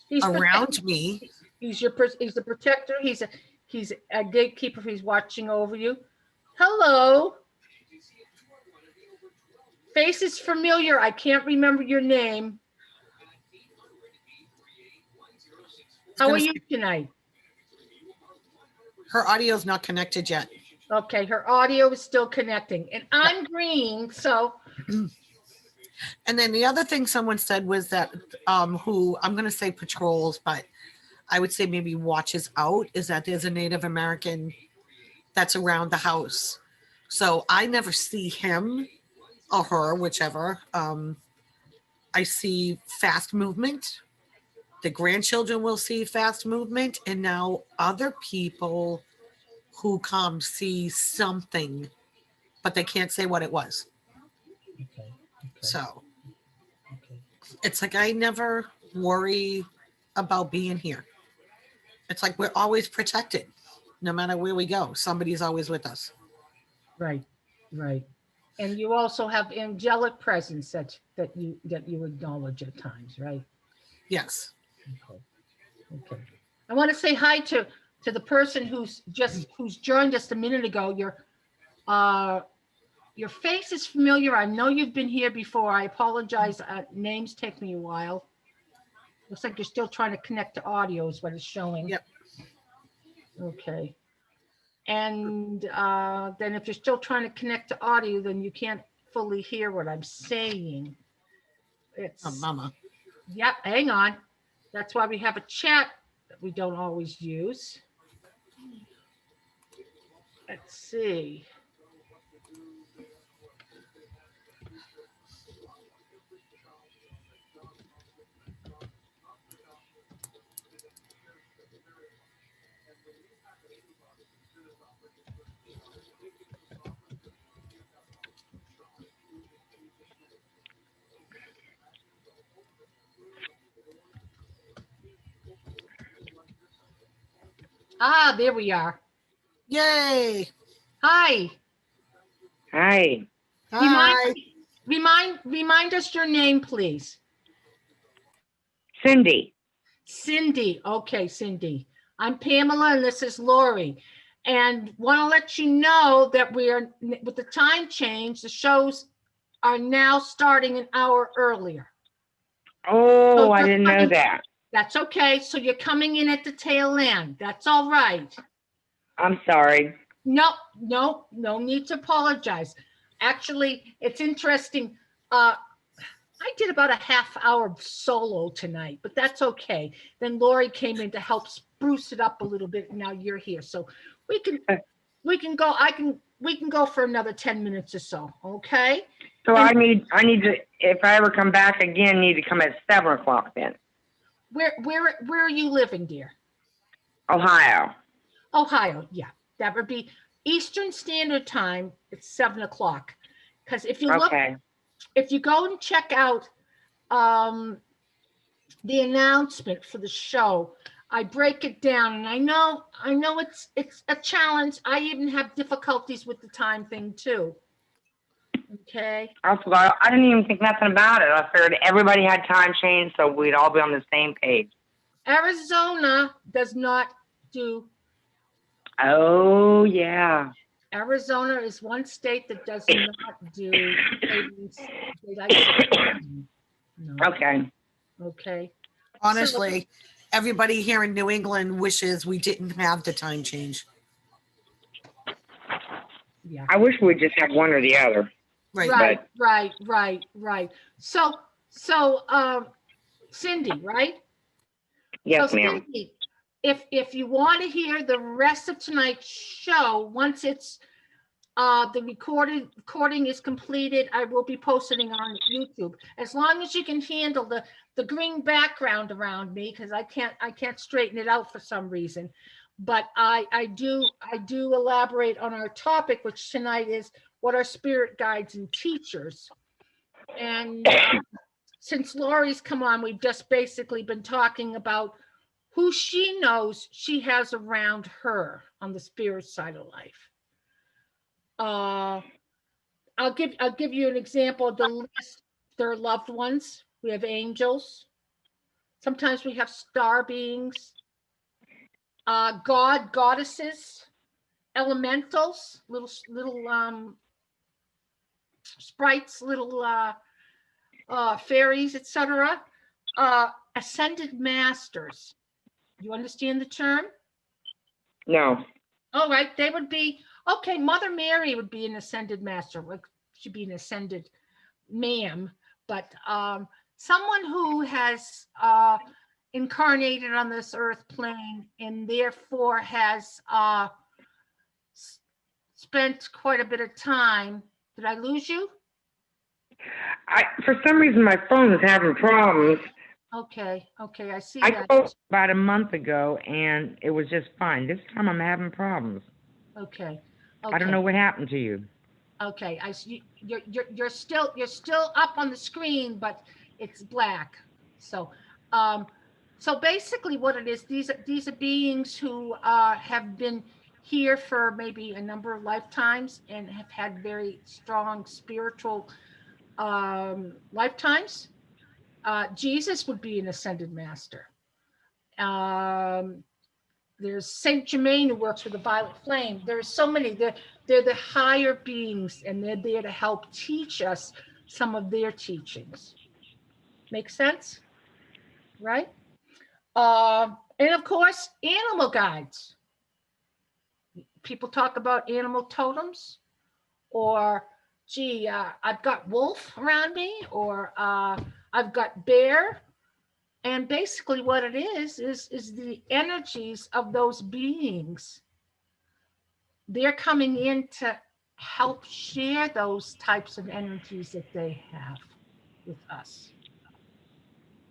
he's around me. he's the protector. He's a gatekeeper. He's watching over you. Hello. Face is familiar. I can't remember your name. I was How going are to you say, tonight? her audio's not connected yet. Okay, her audio is still connecting, and I'm green, so And then the other thing someone said was that, who I'm going to say patrols, but I would say maybe watches out, is that there's a Native American that's around the house. So I never see him or her, whichever. I see fast movement. The grandchildren will see fast movement. And now other people who come see something, but they can't say what it was. okay, okay, So okay. it's like I never worry about being here. It's like we're always protected. No matter where we go, somebody's always with us. Right, right. And you also have angelic presence that you acknowledge at times, right? Yes. Okay. Okay. I want to say hi to the person who's joined us a minute ago. Uh your face is familiar. I know you've been here before. I apologize. Names take me a while. Looks like you're still trying to connect to audio is what it's showing. Yep. Okay. And then if you're still trying to connect to audio, then you can't fully hear what I'm saying. Oh, It's, mama. yep, hang on. That's why we have a chat that we don't always use. Let's see. Ah, there we are. Yay. Hi. Hi, Hi. Remind us your name, please. Cindy. Cindy. Okay, Cindy. I'm Pamela and this is Lori. And want to let you know that we are, with the time change, the shows are now starting an hour earlier. Oh, So I you're didn't know coming- that. That's okay. So you're coming in at the tail end. That's all right. I'm sorry. No need to apologize. Actually, it's interesting. I did about a half hour solo tonight, but that's okay. Then Lori came in to help spruce it up a little bit. And now you're here. So we can go. We can go for another 10 minutes or so. Okay. So I need to, if I ever come back again, need to come at 7 o'clock then. Where are you living, dear? Ohio. Ohio. Yeah. That would be Eastern Standard Time. It's 7 o'clock. Because if you look, Okay. if you go and check out the announcement for the show, I break it down, and I know it's a challenge. I even have difficulties with the time thing too. Okay. I forgot. I didn't even think nothing about it. I figured everybody had time change, so we'd all be on the same page. Arizona does not do. Oh, yeah. Arizona is one state that does not do daylight saving. No. Okay. Okay. Honestly, everybody here in New England wishes we didn't have the time change. Yeah. I wish we'd just have one or the other. Right. Right. So, Cindy, right? Yes, So ma'am. Cindy, if you want to hear the rest of tonight's show, once it's the recording is completed, I will be posting it on YouTube. As long as you can handle the green background around me, because I can't straighten it out for some reason. But I do elaborate on our topic, which tonight is what are spirit guides and teachers. And since Lori's come on, we've just basically been talking about who she knows she has around her on the spirit side of life. I'll give you an example of the list. They're loved ones. We have angels. Sometimes we have star beings, goddesses, elementals, little sprites, little fairies, etc. Ascended masters. You understand the term? No. All right, they would be okay. Mother Mary would be an ascended master. Like she'd be an ascended ma'am, but someone who has incarnated on this earth plane and therefore has spent quite a bit of time. Did I lose you? For some reason, my phone is having problems. Okay, I see I that. spoke about a month ago, and it was just fine. This time, I'm having problems. Okay. I don't know what happened to you. Okay, I see. You're still up on the screen, but it's black. So, So basically what it is, these are beings who have been here for maybe a number of lifetimes and have had very strong spiritual lifetimes. Jesus would be an ascended master. There's Saint Germain who works with the violet flame. There's so many. They're the higher beings, and they're there to help teach us some of their teachings. Make sense? Right? And of course, animal guides. People talk about animal totems, or gee, I've got wolf around me, or I've got bear. And basically what it is the energies of those beings. They're coming in to help share those types of energies that they have with us.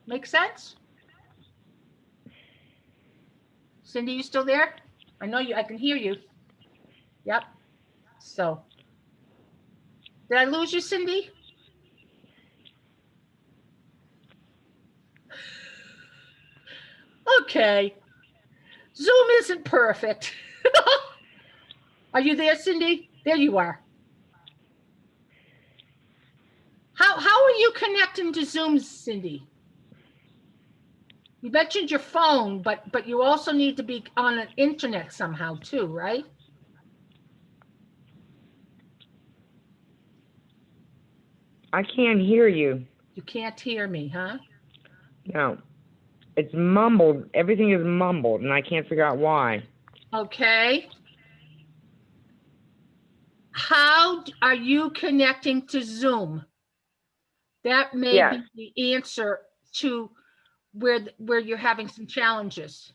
Make sense? Cindy, you still there? I know you, I can hear you. Yep. So, did I lose you, Cindy? Okay. Zoom isn't perfect. Are you there, Cindy? There you are. How are you connecting to Zoom, Cindy? You mentioned your phone, but you also need to be on an internet somehow too, right? I can't hear you. You can't hear me, huh? No. It's mumbled. Everything is mumbled, and I can't figure out why. Okay. How are you connecting to Zoom? That may be the answer to where you're having some challenges.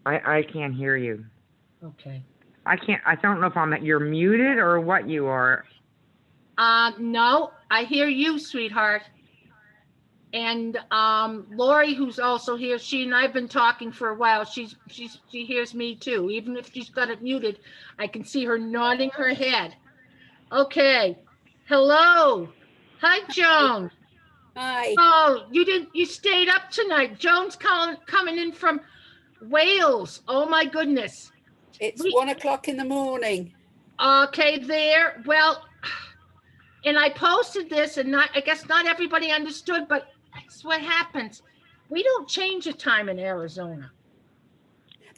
I can't hear you. Okay. I don't know if you're muted or what you are. No, I hear you, sweetheart. And Lori, who's also here, she and I've been talking for a while. She hears me too. Even if she's got it muted, I can see her nodding her head. Okay. Hello. Hi, Joan. Hi. Oh, you stayed up tonight. Joan's coming in from Wales. Oh my goodness. It's 1 o'clock in the morning. Okay, there. Well, and I posted this, and I guess not everybody understood, but that's what happens. We don't change the time in Arizona.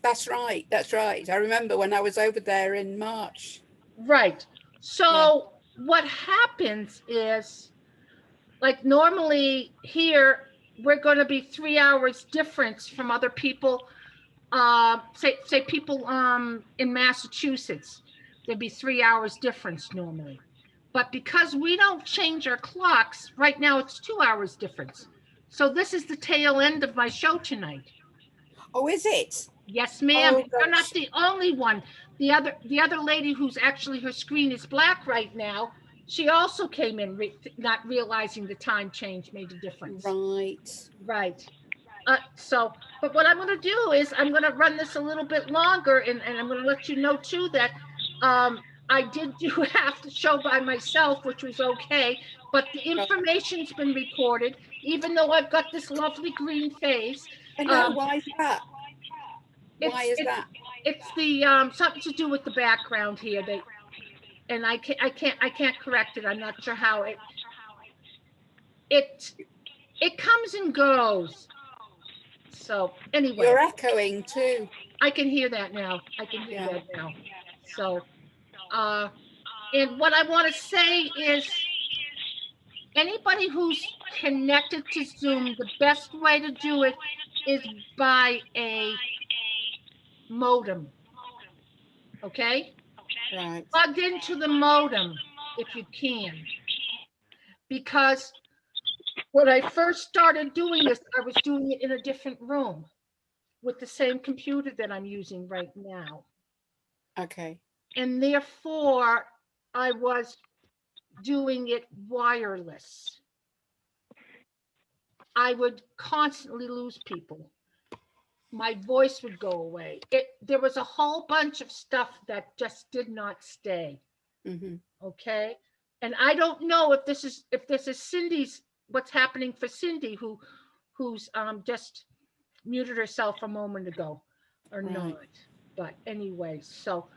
That's right. That's right. I remember when I was over there in March. Right. So what happens is, like normally here, we're going to be 3 hours difference from other people. Say people in Massachusetts, there'd be 3 hours difference normally. But because we don't change our clocks, right now it's 2 hours difference. So this is the tail end of my show tonight. Oh, is it? Yes, ma'am. Oh, You're not the only one. The other lady who's actually, her screen is black right now, she also came in not realizing the time change made a difference. Right. Right. But what I'm going to do is I'm going to run this a little bit longer, and I'm going to let you know too that I did do half the show by myself, which was okay, but the information's been recorded, even though I've got this lovely green face. I know. Why is that? Why is that? It's the something to do with the background here. And I can't correct it. I'm not sure how it comes and goes. So anyway, You're echoing too. I can hear that now. So, and what I want to say is, anybody who's connected to Zoom, the best way to do it is by a modem. Okay? Right. Plugged into the modem if you can. Because when I first started doing this, I was doing it in a different room with the same computer that I'm using right now. Okay. And therefore, I was doing it wireless. I would constantly lose people. My voice would go away. There was a whole bunch of stuff that just did not stay. Mm-hmm. Okay. And I don't know if this is Cindy's what's happening for Cindy, who's just muted herself a moment ago, or Right. not. But anyway, so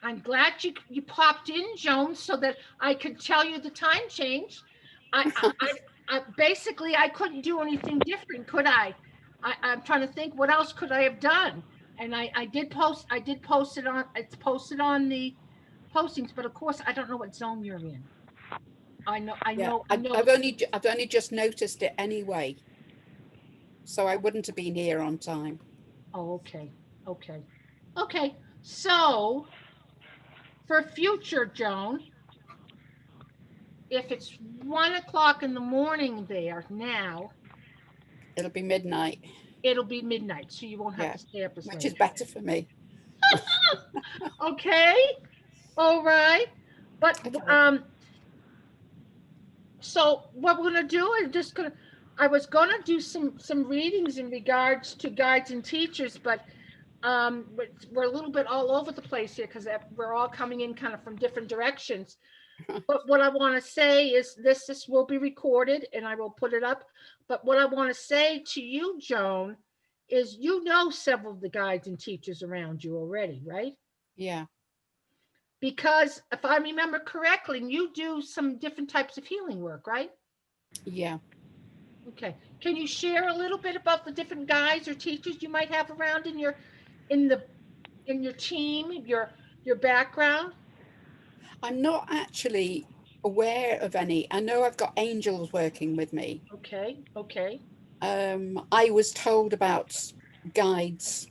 I'm glad you popped in, Joan, so that I could tell you the time change. I basically I couldn't do anything different, could I? I'm trying to think what else could I have done. And I did post it on, it's posted on the postings, but of course I don't know what zone you're in. I know Yeah, I know I've only just noticed it anyway, so I wouldn't have been here on time. Oh, okay. So for future, Joan, if it's 1 o'clock in the morning there now, It'll be midnight. it'll be midnight, so you won't have Yeah, to stay up as which late. is better for me. Okay, all right. But Okay. so what we're gonna do is I was gonna do some readings in regards to guides and teachers, but we're a little bit all over the place here because we're all coming in kind of from different directions. But what I want to say is this will be recorded and I will put it up. But what I want to say to you, Joan, is you know several of the guides and teachers around you already, right? Yeah. Because if I remember correctly, you do some different types of healing work, right? Yeah. Okay. Can you share a little bit about the different guides or teachers you might have around in your team, your background? I'm not actually aware of any. I know I've got angels working with me. Okay. I was told about guides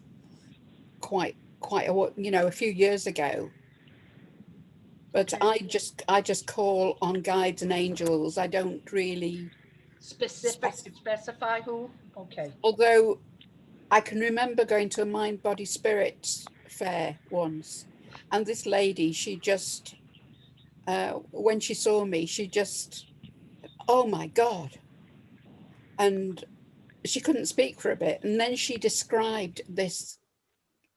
quite a few years ago, but Okay. I just call on guides and angels. I don't really Specify who? Okay. although I can remember going to a mind body spirit fair once, and this lady, she just when she saw me, she just, oh my God, and she couldn't speak for a bit, and then she described this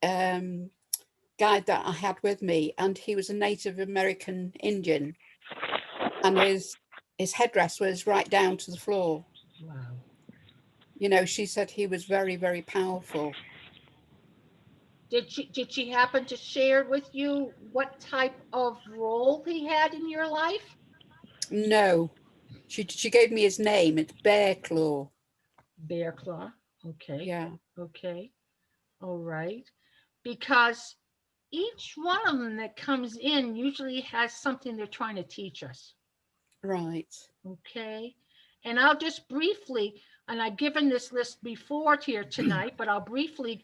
guide that I had with me, and he was a Native American Indian, and his headdress was right down to the floor. Wow. She said he was very, very powerful. Did she happen to share with you what type of role he had in your life? No, she gave me his name. It's Bear Claw. Bear Claw. Okay. Yeah, Okay. All right. Because each one of them that comes in usually has something they're trying to teach us. right. Okay. And I'll just briefly, and I've given this list before here tonight, but I'll briefly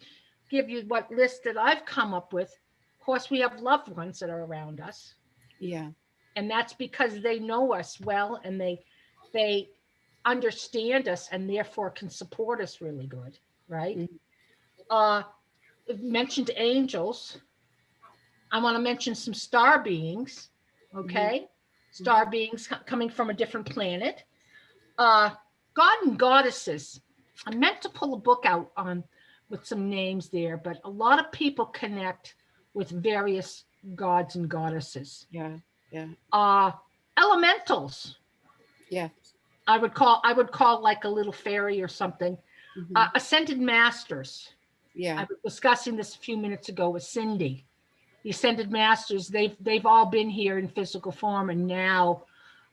give you what list that I've come up with. Of course, we have loved ones that are around us, Yeah. and that's because they know us well and they understand us and therefore can support us really good, right? Mm. Uh mentioned angels. I want to mention some star beings, okay? Star beings coming from a different planet. God and goddesses. I meant to pull a book out on with some names there, but a lot of people connect with various gods and goddesses. Yeah. Yeah. Elementals. Yeah. I would call like a little fairy or something. Ascended masters. I Yeah. was discussing this a few minutes ago with Cindy. The ascended masters, they've all been here in physical form and now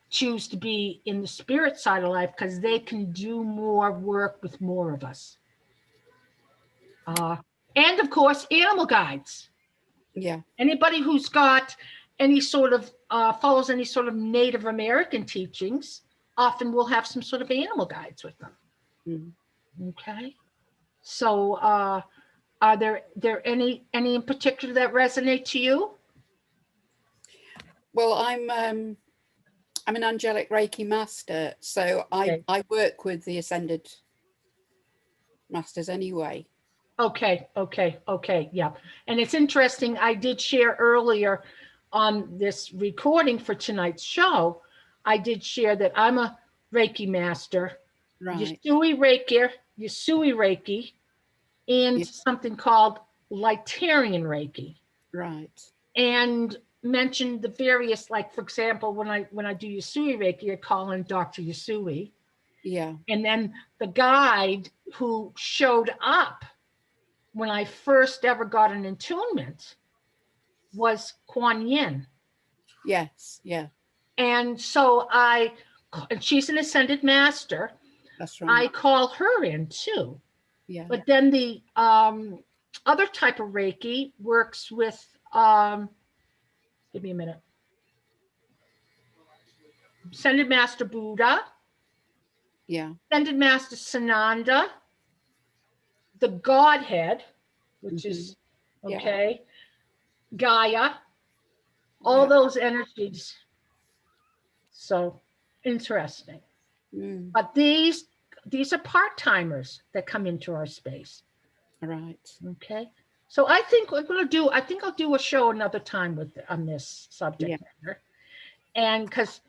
choose to be in the spirit side of life because they can do more work with more of us. And of course, animal guides. Yeah. Anybody who's got any sort of follows any sort of Native American teachings often will have some sort of animal guides with them. Mm. Okay. So are there any in particular that resonate to you? Well, I'm an angelic Reiki master, so Okay. I work with the ascended masters anyway. Okay, yeah. And it's interesting, I did share earlier on this recording for tonight's show, I did share that I'm a Reiki master, Right. Yasui Reiki, and Yeah. something called Lightarian Reiki. Right. And mention the various, like, for example, when I do Yusui Reiki, I call in Dr. Yusui. Yeah. And then the guide who showed up when I first ever got an attunement was Kuan Yin. Yes. Yeah. And so and she's an ascended master. That's I right. call her in too. Yeah. But then the other type of Reiki works with, give me a minute, Ascended Master Buddha, Yeah. Ascended Master Sananda, the Godhead, which is, Yeah. okay, Gaia, all Yeah. those energies. So interesting. Mm, But these are part-timers that come into our space. right. Okay. So I think I'll do a show another time on this subject matter. And because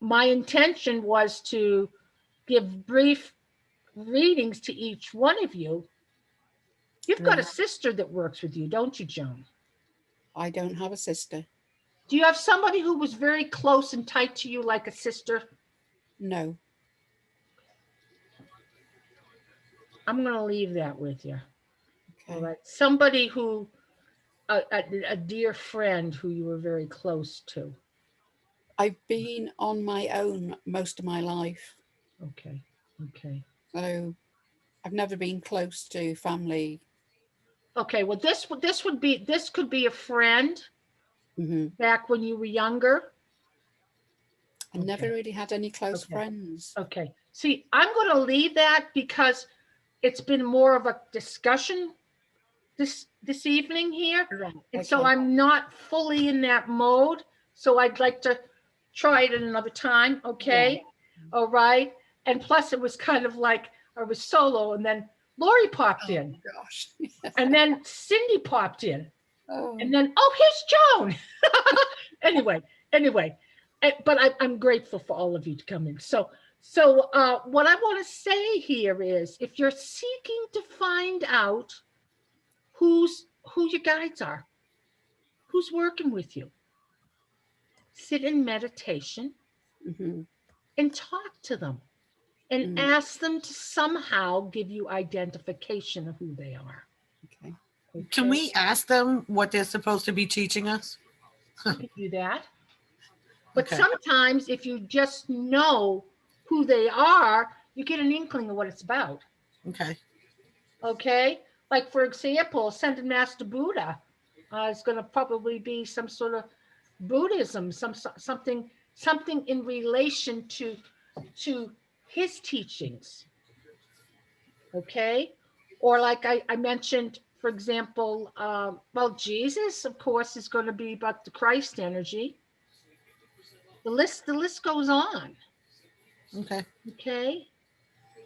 my intention was to give brief readings to each one of you. You've got a Right. sister that works with you, don't you, Joan? I don't have a sister. Do you have somebody who was very close and tight to you, like a sister? No. I'm going to leave that with you. Okay. All right. Somebody who, a dear friend who you were very close to. I've been on my own most of my life. Okay. Okay. So I've never been close to family. Okay. Well, this could be a friend Hmm. back when you were younger. I never Okay. really had any close Okay. friends. Okay. See, I'm going to leave that because it's been more of a discussion this evening here. Right. And so Okay. I'm not fully in that mode. So I'd like to try it at another time. Okay. All right. And plus it was kind of like I was solo and then Lori popped in Gosh. and then Cindy popped in Oh. and then, oh, here's Joan. anyway, but I'm grateful for all of you to come in. So what I want to say here is if you're seeking to find out who your guides are, who's working with you, sit in meditation Hmm. and talk to them and ask them to somehow give you identification of who they are. Okay. Can we ask them what they're supposed to be teaching us? You can do that. But Okay. sometimes if you just know who they are, you get an inkling of what it's about. Okay. Okay. Like, for example, Ascended Master Buddha is going to probably be some sort of Buddhism, something in relation to his teachings. Okay. Or like I mentioned, for example, well, Jesus, of course, is going to be about the Christ energy. The list goes on. Okay. Okay.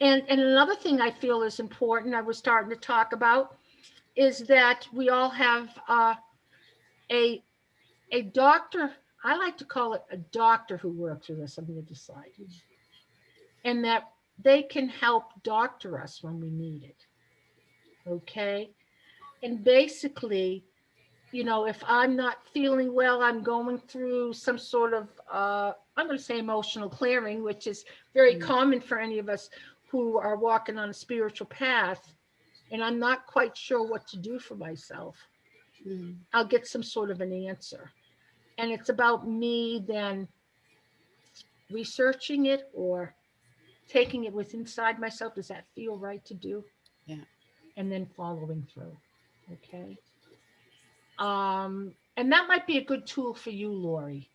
And another thing I feel is important, I was starting to talk about, is that we all have a doctor. I like to call it a doctor who works with us on the other side, and that they can help doctor us when we need it. Okay. And basically, if I'm not feeling well, I'm going through some sort of, I'm going to say emotional clearing, which is very common for any of us who are walking on a spiritual path, and I'm not quite sure what to do for myself. I'll get some sort of an answer. And it's about me then researching it or taking it with inside myself. Does that feel right to do? Yeah. And then following through. Okay. And that might be a good tool for you, Lori.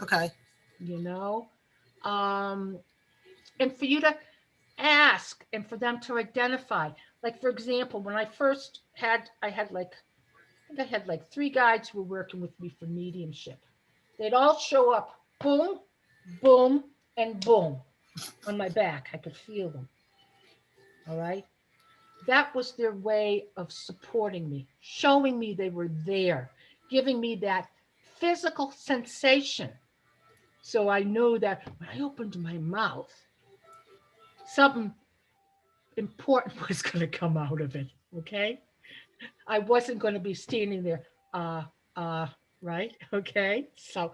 Okay. And for you to ask and for them to identify. Like, for example, when I first I had like 3 guides who were working with me for mediumship. They'd all show up, boom, boom, and boom on my back. I could feel them. All right. That was their way of supporting me, showing me they were there, giving me that physical sensation. So I knew that when I opened my mouth, something important was going to come out of it. Okay. I wasn't going to be standing there, right? Okay. So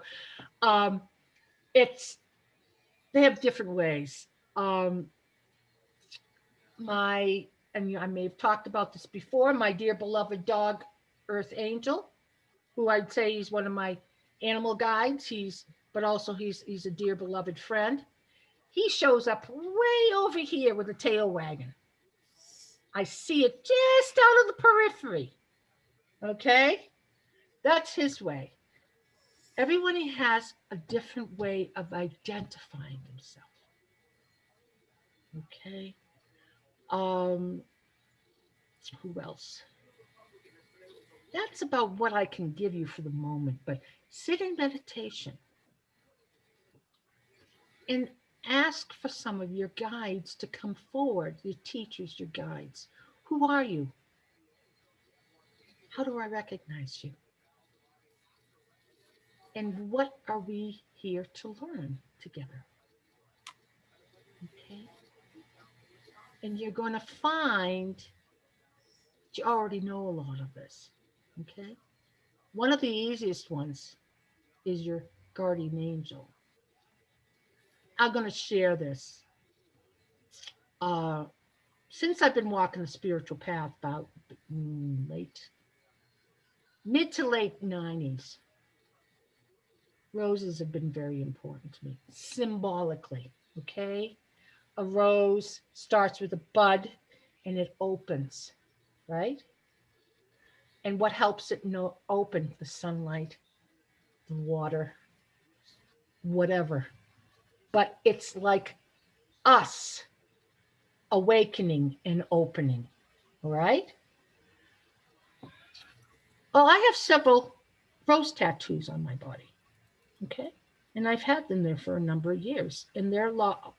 um it's they have different ways. Um my I may have talked about this before, my dear beloved dog, Earth Angel, who I'd say he's one of my animal guides. But also he's a dear beloved friend. He shows up way over here with a tail wagging. I see it just out of the periphery. Okay? That's his way. Everyone has a different way of identifying themselves. Okay? Um, who else? That's about what I can give you for the moment, but sit in meditation and ask for some of your guides to come forward, your teachers, your guides. Who are you? How do I recognize you? And what are we here to learn together? Okay. And you're going to find that you already know a lot of this. Okay. One of the easiest ones is your guardian angel. I'm going to share this. Uh, since I've been walking the spiritual path about mid to late 90s, roses have been very important to me, symbolically. Okay. A rose starts with a bud and it opens, right? And what helps it open? The sunlight, the water, whatever. But it's like us awakening and opening, all right? Well, I have several rose tattoos on my body, okay? And I've had them there for a number of years, and they're lot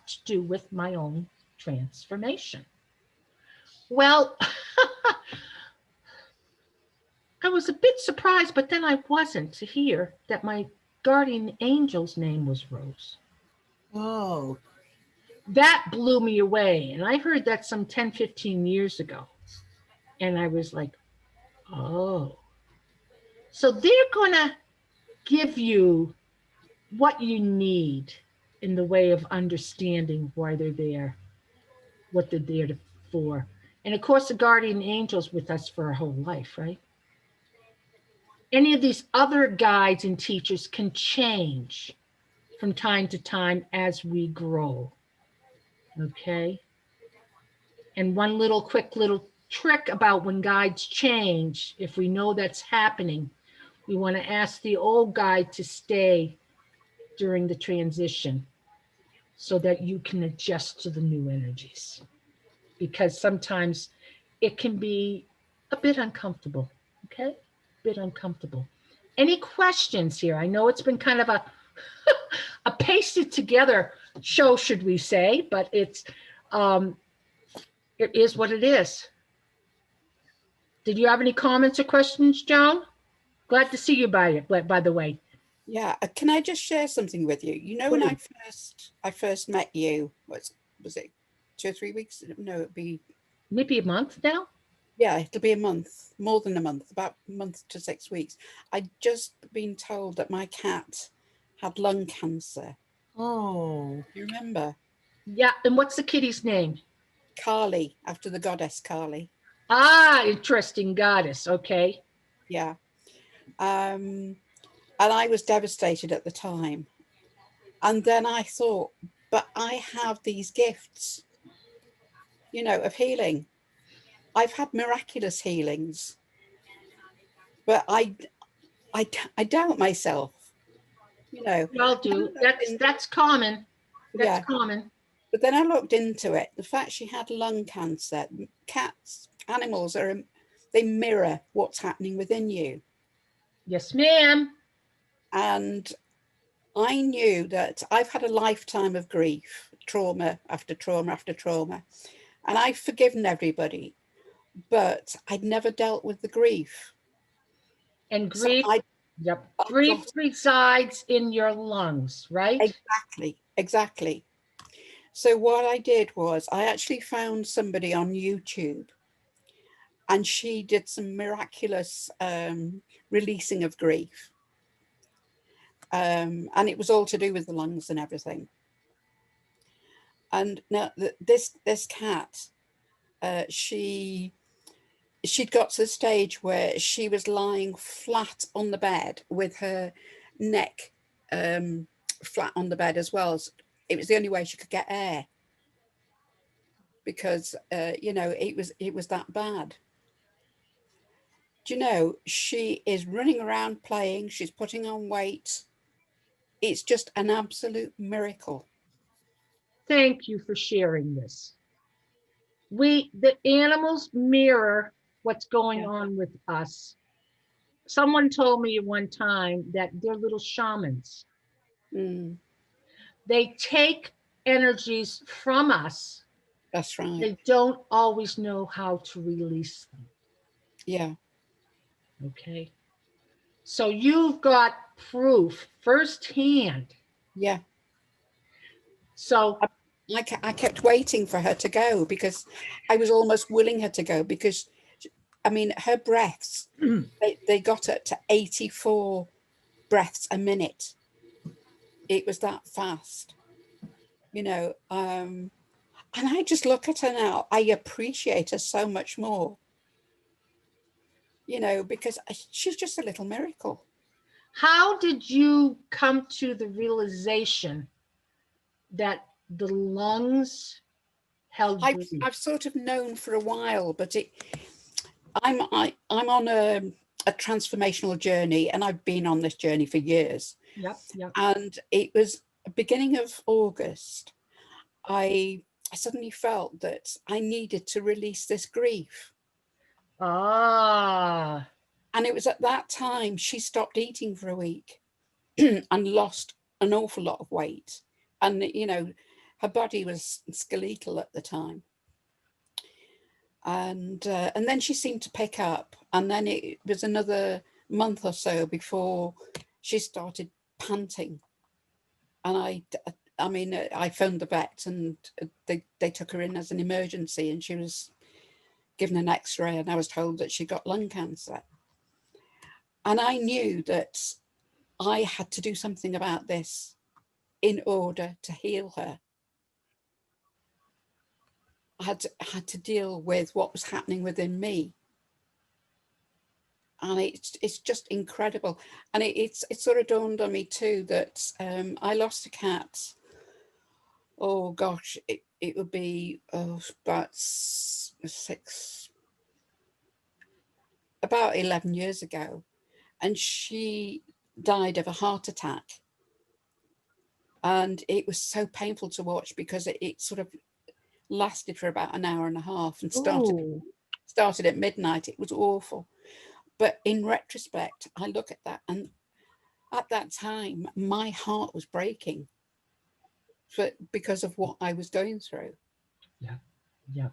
to do with my own transformation. Well, I was a bit surprised, but then I wasn't, to hear that my guardian angel's name was Rose. Oh, That blew me away. And I heard that some 10, 15 years ago. And I was like, oh. So they're going to give you what you need in the way of understanding why they're there, what they're there for. And of course, the guardian angel's with us for our whole life, right? Any of these other guides and teachers can change from time to time as we grow. Okay. And one quick little trick about when guides change, if we know that's happening, we want to ask the old guide to stay during the transition so that you can adjust to the new energies. Because sometimes it can be a bit uncomfortable. Okay. A bit uncomfortable. Any questions here? I know it's been kind of a a pasted together show, should we say, but it is what it is. Did you have any comments or questions, Joan? Glad to see you by the way. Yeah, can I just share something with you? You know, when I first met you, was it 2 or 3 weeks? No, it'd be Maybe a month now? yeah, it'll be a month, more than a month, about a month to 6 weeks. I'd just been told that my cat had lung cancer. oh, You remember? Yeah, and what's the kitty's name? Kali, after the goddess Kali. Ah, interesting goddess. Okay. Yeah. And I was devastated at the time. And then I thought, but I have these gifts, you know, of healing. I've had miraculous healings, but I doubt myself, you know. We all do. That's common. That's Yeah. common. But then I looked into it. The fact she had lung cancer, cats, animals they mirror what's happening within you. Yes, ma'am. And I knew that I've had a lifetime of grief, trauma after trauma after trauma. And I've forgiven everybody, but I'd never dealt with the grief. And So grief, yep. Grief resides in your lungs, right? Exactly. So what I did was I actually found somebody on YouTube, and she did some miraculous releasing of grief. And it was all to do with the lungs and everything. And now this cat, she'd got to the stage where she was lying flat on the bed with her neck flat on the bed as well. It was the only way she could get air, because you know, it was that bad. Do you know, she is running around playing, she's putting on weight. It's just an absolute miracle. Thank you for sharing this. The animals mirror what's going Yeah. on with us. Someone told me one time that they're little shamans. Mm, They take energies from us. that's right. They don't always know how to release them. Yeah. Okay. So you've got proof firsthand. Yeah. So I kept waiting for her to go, because I was almost willing her to go, because I mean, her breaths, they got up to 84 breaths a minute. It was that fast, you know. And I just look at her now, I appreciate her so much more, you know, because she's just a little miracle. how did you come to the realization that the lungs held grief? I've sort of known for a while, but I'm on a transformational journey, and I've been on this journey for years. Yep, yep. And it was beginning of August, I suddenly felt that I needed to release this grief. Ah, And it was at that time she stopped eating for a week and lost an awful lot of weight. And, you know, her body was skeletal at the time. And then she seemed to pick up. And then it was another month or so before she started panting. And I mean, I phoned the vet, and they took her in as an emergency, and she was given an x-ray, and I was told that she got lung cancer. And I knew that I had to do something about this in order to heal her. I had to deal with what was happening within me. And it's just incredible. And it sort of dawned on me too that I lost a cat. Oh gosh, it would be about 11 years ago. And she died of a heart attack. And it was so painful to watch, because it sort of lasted for about an hour and a half and started at midnight. It was awful. But in retrospect, I look at that, and at that time, my heart was breaking because of what I was going through. yeah, yeah.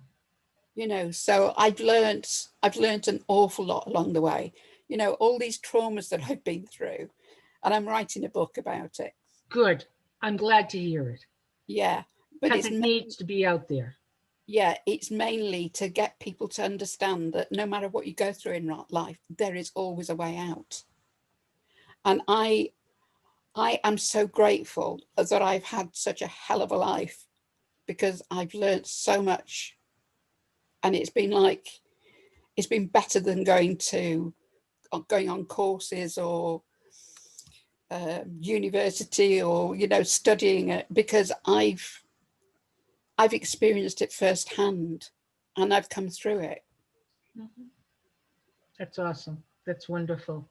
You know, so I've learned an awful lot along the way. You know, all these traumas that I've been through, and I'm writing a book about it. Good. I'm glad to hear it, Yeah, but because it needs to be out there. yeah, it's mainly to get people to understand that no matter what you go through in life, there is always a way out. And I am so grateful that I've had such a hell of a life, because I've learned so much. And it's been better than going on courses or university, or, you know, studying it, because I've experienced it firsthand, and I've come through it. That's awesome. That's wonderful.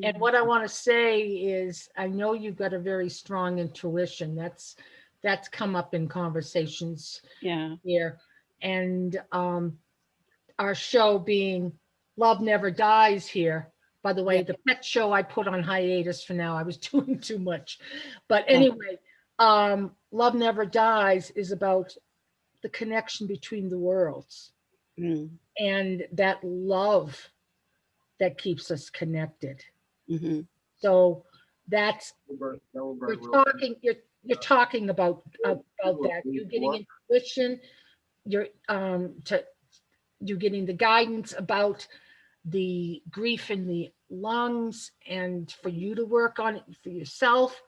And what I want to say is, I know you've got a very strong intuition. That's come up in conversations Yeah. here. And our show being Love Never Dies here. By the way, Yeah. the pet show I put on hiatus for now. I was doing too much. But anyway, Love Never Dies is about the connection between the worlds, and that love that keeps us connected. Mm-hmm. So that's you're talking about that. You're getting intuition. You're you're getting the guidance about the grief in the lungs and for you to work on it for yourself,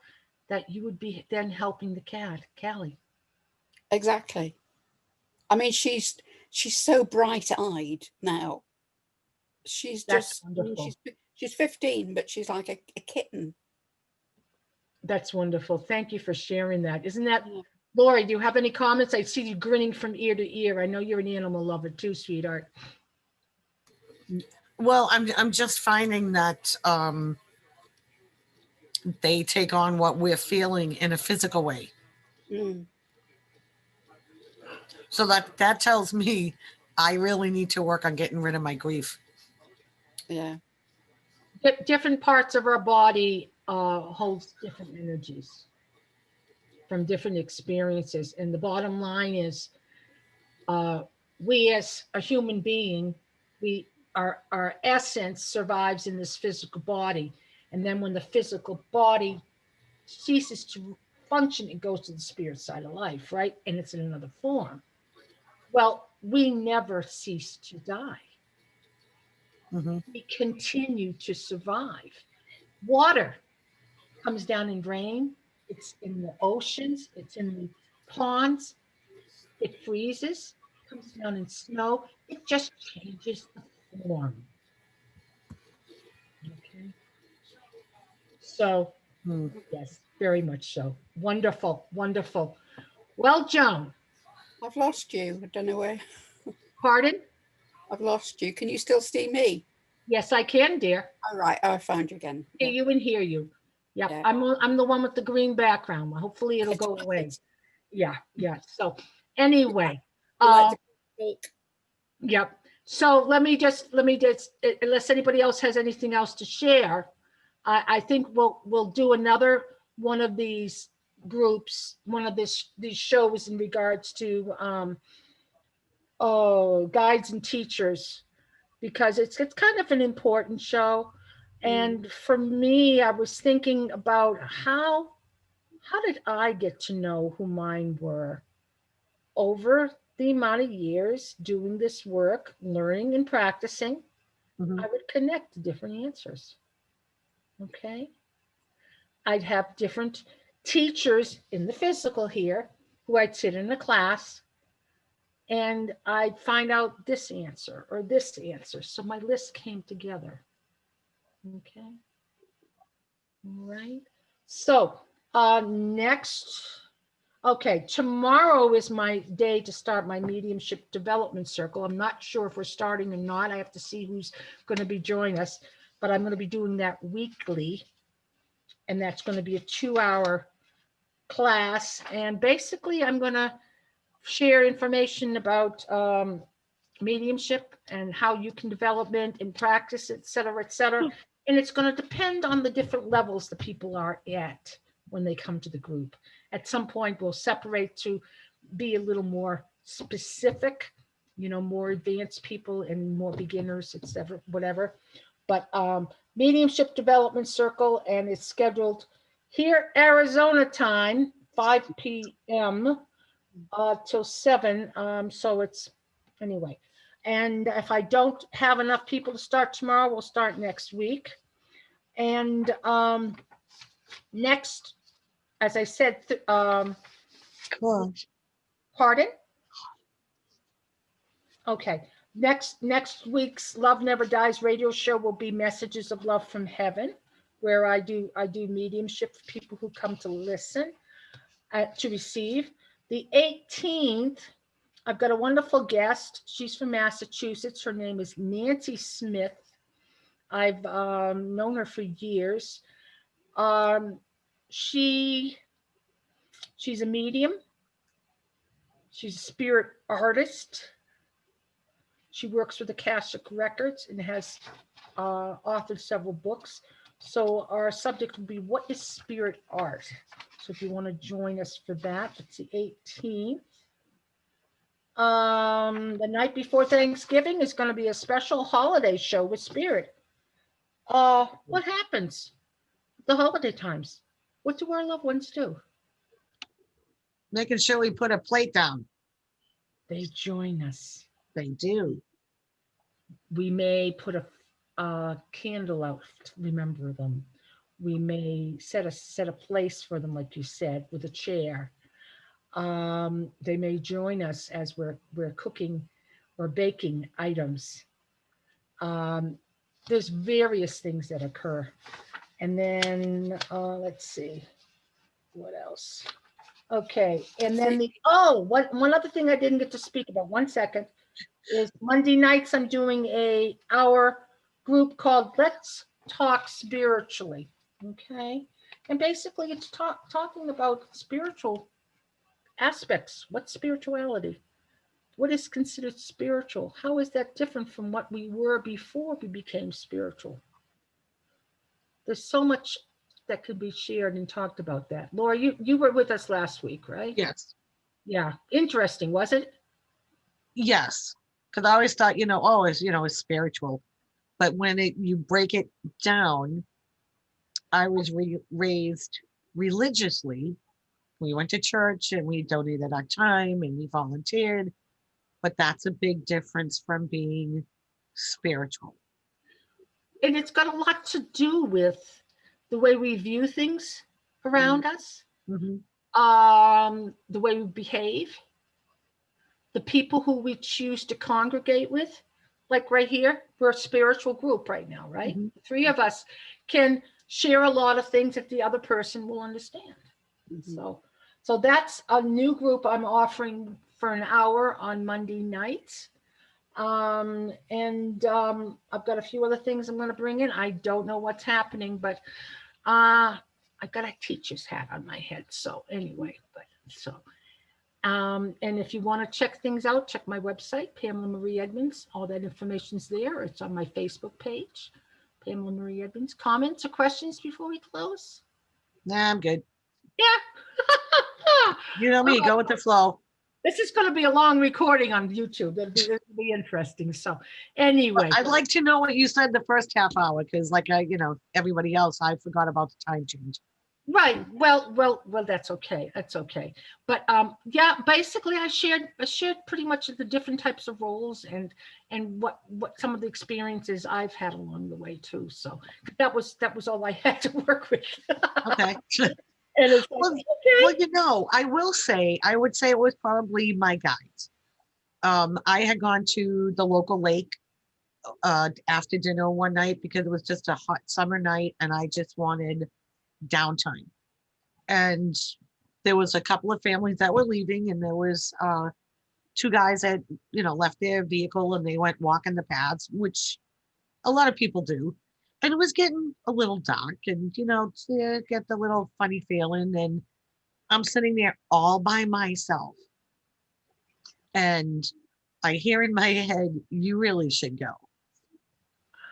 that you would be then helping the cat, Callie. Exactly. I mean, she's so bright-eyed now. She's That's just, I mean, wonderful. she's 15, but she's like a kitten. That's wonderful. Thank you for sharing that. Isn't that, Yeah. Lori, do you have any comments? I see you grinning from ear to ear. I know you're an animal lover too, sweetheart. Well, I'm just finding that they take on what we're feeling in a physical way. Mm, So that tells me I really need to work on getting rid of my grief. yeah. Different parts of our body holds different energies from different experiences. And the bottom line is, we as a human being, our essence survives in this physical body. And then when the physical body ceases to function, it goes to the spirit side of life, right? And it's in another form. Well, we never cease to die. Mm-hmm. We continue to survive. Water comes down in rain, it's in the oceans, it's in the ponds, it freezes, comes down in snow, it just changes the form. Okay. So, Mm. yes, very much so. Wonderful, wonderful. Well, Joan, I've lost you. I don't know where. pardon? I've lost you. Can you still see me? Yes, I can, dear. All right. Oh, I found you again. See Yeah. you and hear you. Yep, Yeah. I'm the one with the green background. Hopefully it'll go away. Yeah, yeah. So anyway, You like to talk? yep. So let me just unless anybody else has anything else to share, I think we'll do another one of these groups, one of these shows in regards to guides and teachers, because it's kind of an important show. And for me, I was thinking about how did I get to know who mine were over the amount of years doing this work, learning and practicing. Mm-hmm. I would connect different answers. Okay. I'd have different teachers in the physical here who I'd sit in a class and I'd find out this answer or this answer. So my list came together. Okay. All right. So next, okay, tomorrow is my day to start my mediumship development circle. I'm not sure if we're starting or not. I have to see who's going to be joining us, but I'm going to be doing that weekly. And that's going to be a 2-hour class. And basically, I'm going to share information about mediumship and how you can develop it and practice, et cetera, et cetera. And it's going to depend on the different levels the people are at when they come to the group. At some point, we'll separate to be a little more specific, more advanced people and more beginners, et cetera, whatever. But mediumship development circle, and it's scheduled here, Arizona time, 5 p.m. Till 7. So it's anyway. And if I don't have enough people to start tomorrow, we'll start next week. And next, as I said, Cool. pardon? Okay. Next week's Love Never Dies radio show will be Messages of Love from Heaven, where I do mediumship for people who come to listen, to receive. The 18th, I've got a wonderful guest. She's from Massachusetts. Her name is Nancy Smith. I've known her for years. She's a medium. She's a spirit artist. She works with Akashic Records and has authored several books. So our subject will be, what is spirit art? So if you want to join us for that, it's the 18th. The night before Thanksgiving is going to be a special holiday show with Spirit. What happens the holiday times? What do our loved ones do? Making sure we put a plate down. They join us. They do. We may put a candle out to remember them. We may set a place for them, like you said, with a chair. They may join us as we're cooking or baking items. Um, there's various things that occur. And then let's see, what else? Okay, and then one other thing I didn't get to speak about. 1 second. Is Monday nights I'm doing our group called Let's Talk Spiritually. Okay, and basically it's talking about spiritual aspects. What's spirituality? What is considered spiritual? How is that different from what we were before we became spiritual? There's so much that could be shared and talked about that. Laura, you were with us last week, right? Yes. Yeah, interesting, was it? Yes. Because I always thought, oh, it's spiritual. But when you break it down, I was raised religiously. We went to church and we donated our time and we volunteered. But that's a big difference from being spiritual. And it's got a lot to do with the way we view things around us, the way we behave, the people who we choose to congregate with. Like right here, we're a spiritual group right now, right? The three of us can share a lot of things that the other person will understand. So that's a new group I'm offering for an hour on Monday nights. I've got a few other things I'm going to bring in. I don't know what's happening, but I've got a teacher's hat on my head. So anyway, and if you want to check things out, check my website, Pamela Marie Edmunds. All that information's there. It's on my Facebook page, Pamela Marie Edmunds. Comments or questions before we close? Nah, I'm good. Yeah. You know me, go with the flow. This is going to be a long recording on YouTube. It'll be interesting. So anyway. I'd like to know what you said the first half hour, because like everybody else, I forgot about the time change. Right. Well, that's okay. That's okay. But yeah, basically I shared pretty much the different types of roles and what some of the experiences I've had along the way too. So that was all I had to work with. Okay. And it's like, well, I would say it was probably my guides. I had gone to the local lake after dinner one night because it was just a hot summer night and I just wanted downtime. And there was a couple of families that were leaving and there was two guys that left their vehicle and they went walking the paths, which a lot of people do. And it was getting a little dark and to get the little funny feeling, and I'm sitting there all by myself and I hear in my head, you really should go.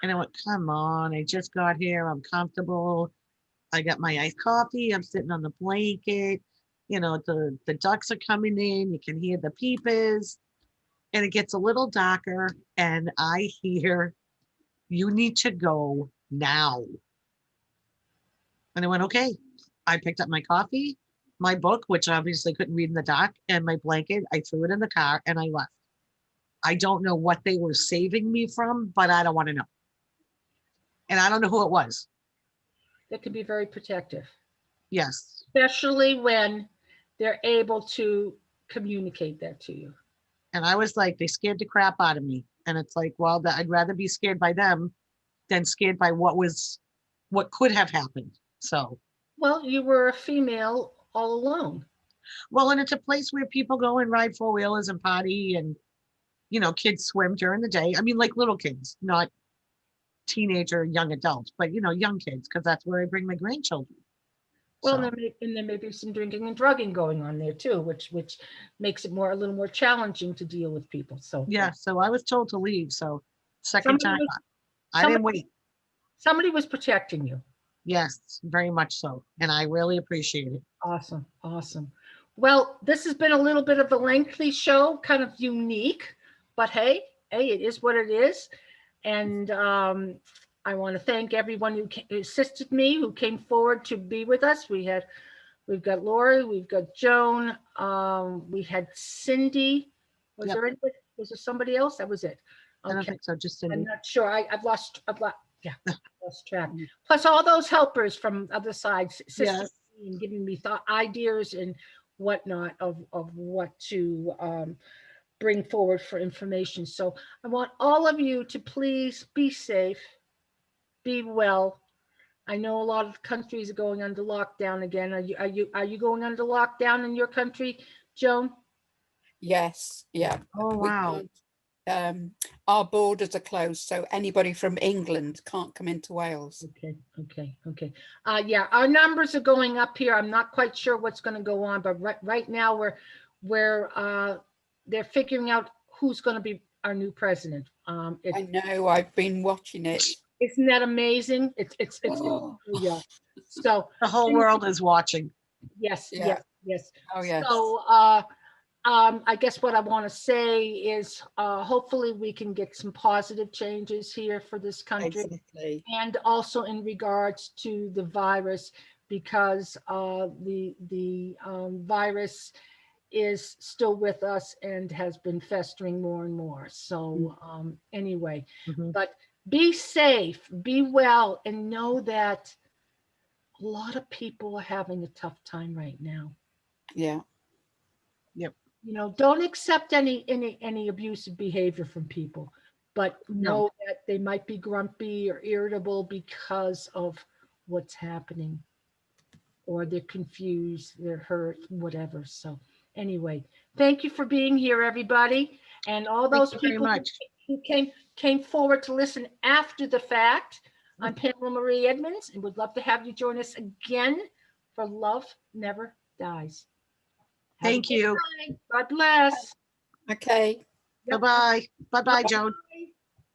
And I went, come on, I just got here, I'm comfortable, I got my iced coffee, I'm sitting on the blanket, the ducks are coming in, you can hear the peepers, and it gets a little darker and I hear, you need to go now. And I went, okay. I picked up my coffee, my book, which I obviously couldn't read in the dark, and my blanket. I threw it in the car and I left. I don't know what they were saving me from, but I don't want to know. And I don't know who it was. That can be very protective. Yes. Especially when they're able to communicate that to you. And I was like, they scared the crap out of me. And it's like, well, I'd rather be scared by them than scared by what could have happened. So. Well, you were a female all alone. Well, and it's a place where people go and ride four-wheelers and party and, kids swim during the day. I mean, like little kids, not teenager, young adults, but, young kids, because that's where I bring my grandchildren. Well, so. And there may be some drinking and drugging going on there too, which makes it a little more challenging to deal with people. So yeah, so I was told to leave. So second time, I didn't wait. Somebody was protecting you. Yes, very much so. And I really appreciate it. Awesome. Well, this has been a little bit of a lengthy show, kind of unique, but hey, it is what it is. And I want to thank everyone who assisted me, who came forward to be with us. We've got Lori, we've got Joan, we had Cindy. Was there somebody else? That was it. I don't Okay. think so, just I'm Cindy. not sure. I've lost track. Plus all those helpers from other sides, Yes. and giving me ideas and whatnot of what to bring forward for information. So I want all of you to please be safe, be well. I know a lot of countries are going under lockdown again. Are you going under lockdown in your country, Joan? Yes, yeah. Oh, We wow. can't, our borders are closed, so anybody from England can't come into Wales. Okay. Yeah, our numbers are going up here. I'm not quite sure what's going to go on, but right now they're figuring out who's going to be our new president. I know, I've been watching it. Isn't that amazing? Oh, Yeah. So The whole world is watching. yes. Yeah. Yes. oh yes. So I guess what I want to say is hopefully we can get some positive changes here for this country. Exactly. And also in regards to the virus, because the virus is still with us and has been festering more and more. So anyway, Mhm. but be safe, be well, and know that a lot of people are having a tough time right now. Yeah. You know, don't accept any abusive behavior from people, but No. know that they might be grumpy or irritable because of what's happening, or they're confused, they're hurt, whatever. So anyway, thank you for being here, everybody, and all those Thank you very people much. who came forward to listen after the fact. I'm Pamela Marie Edmunds, and would love to have you join us again for Love Never Dies. Have a Thank good you. night. God bless. Okay. Yep. Bye-bye. Bye-bye, Joan.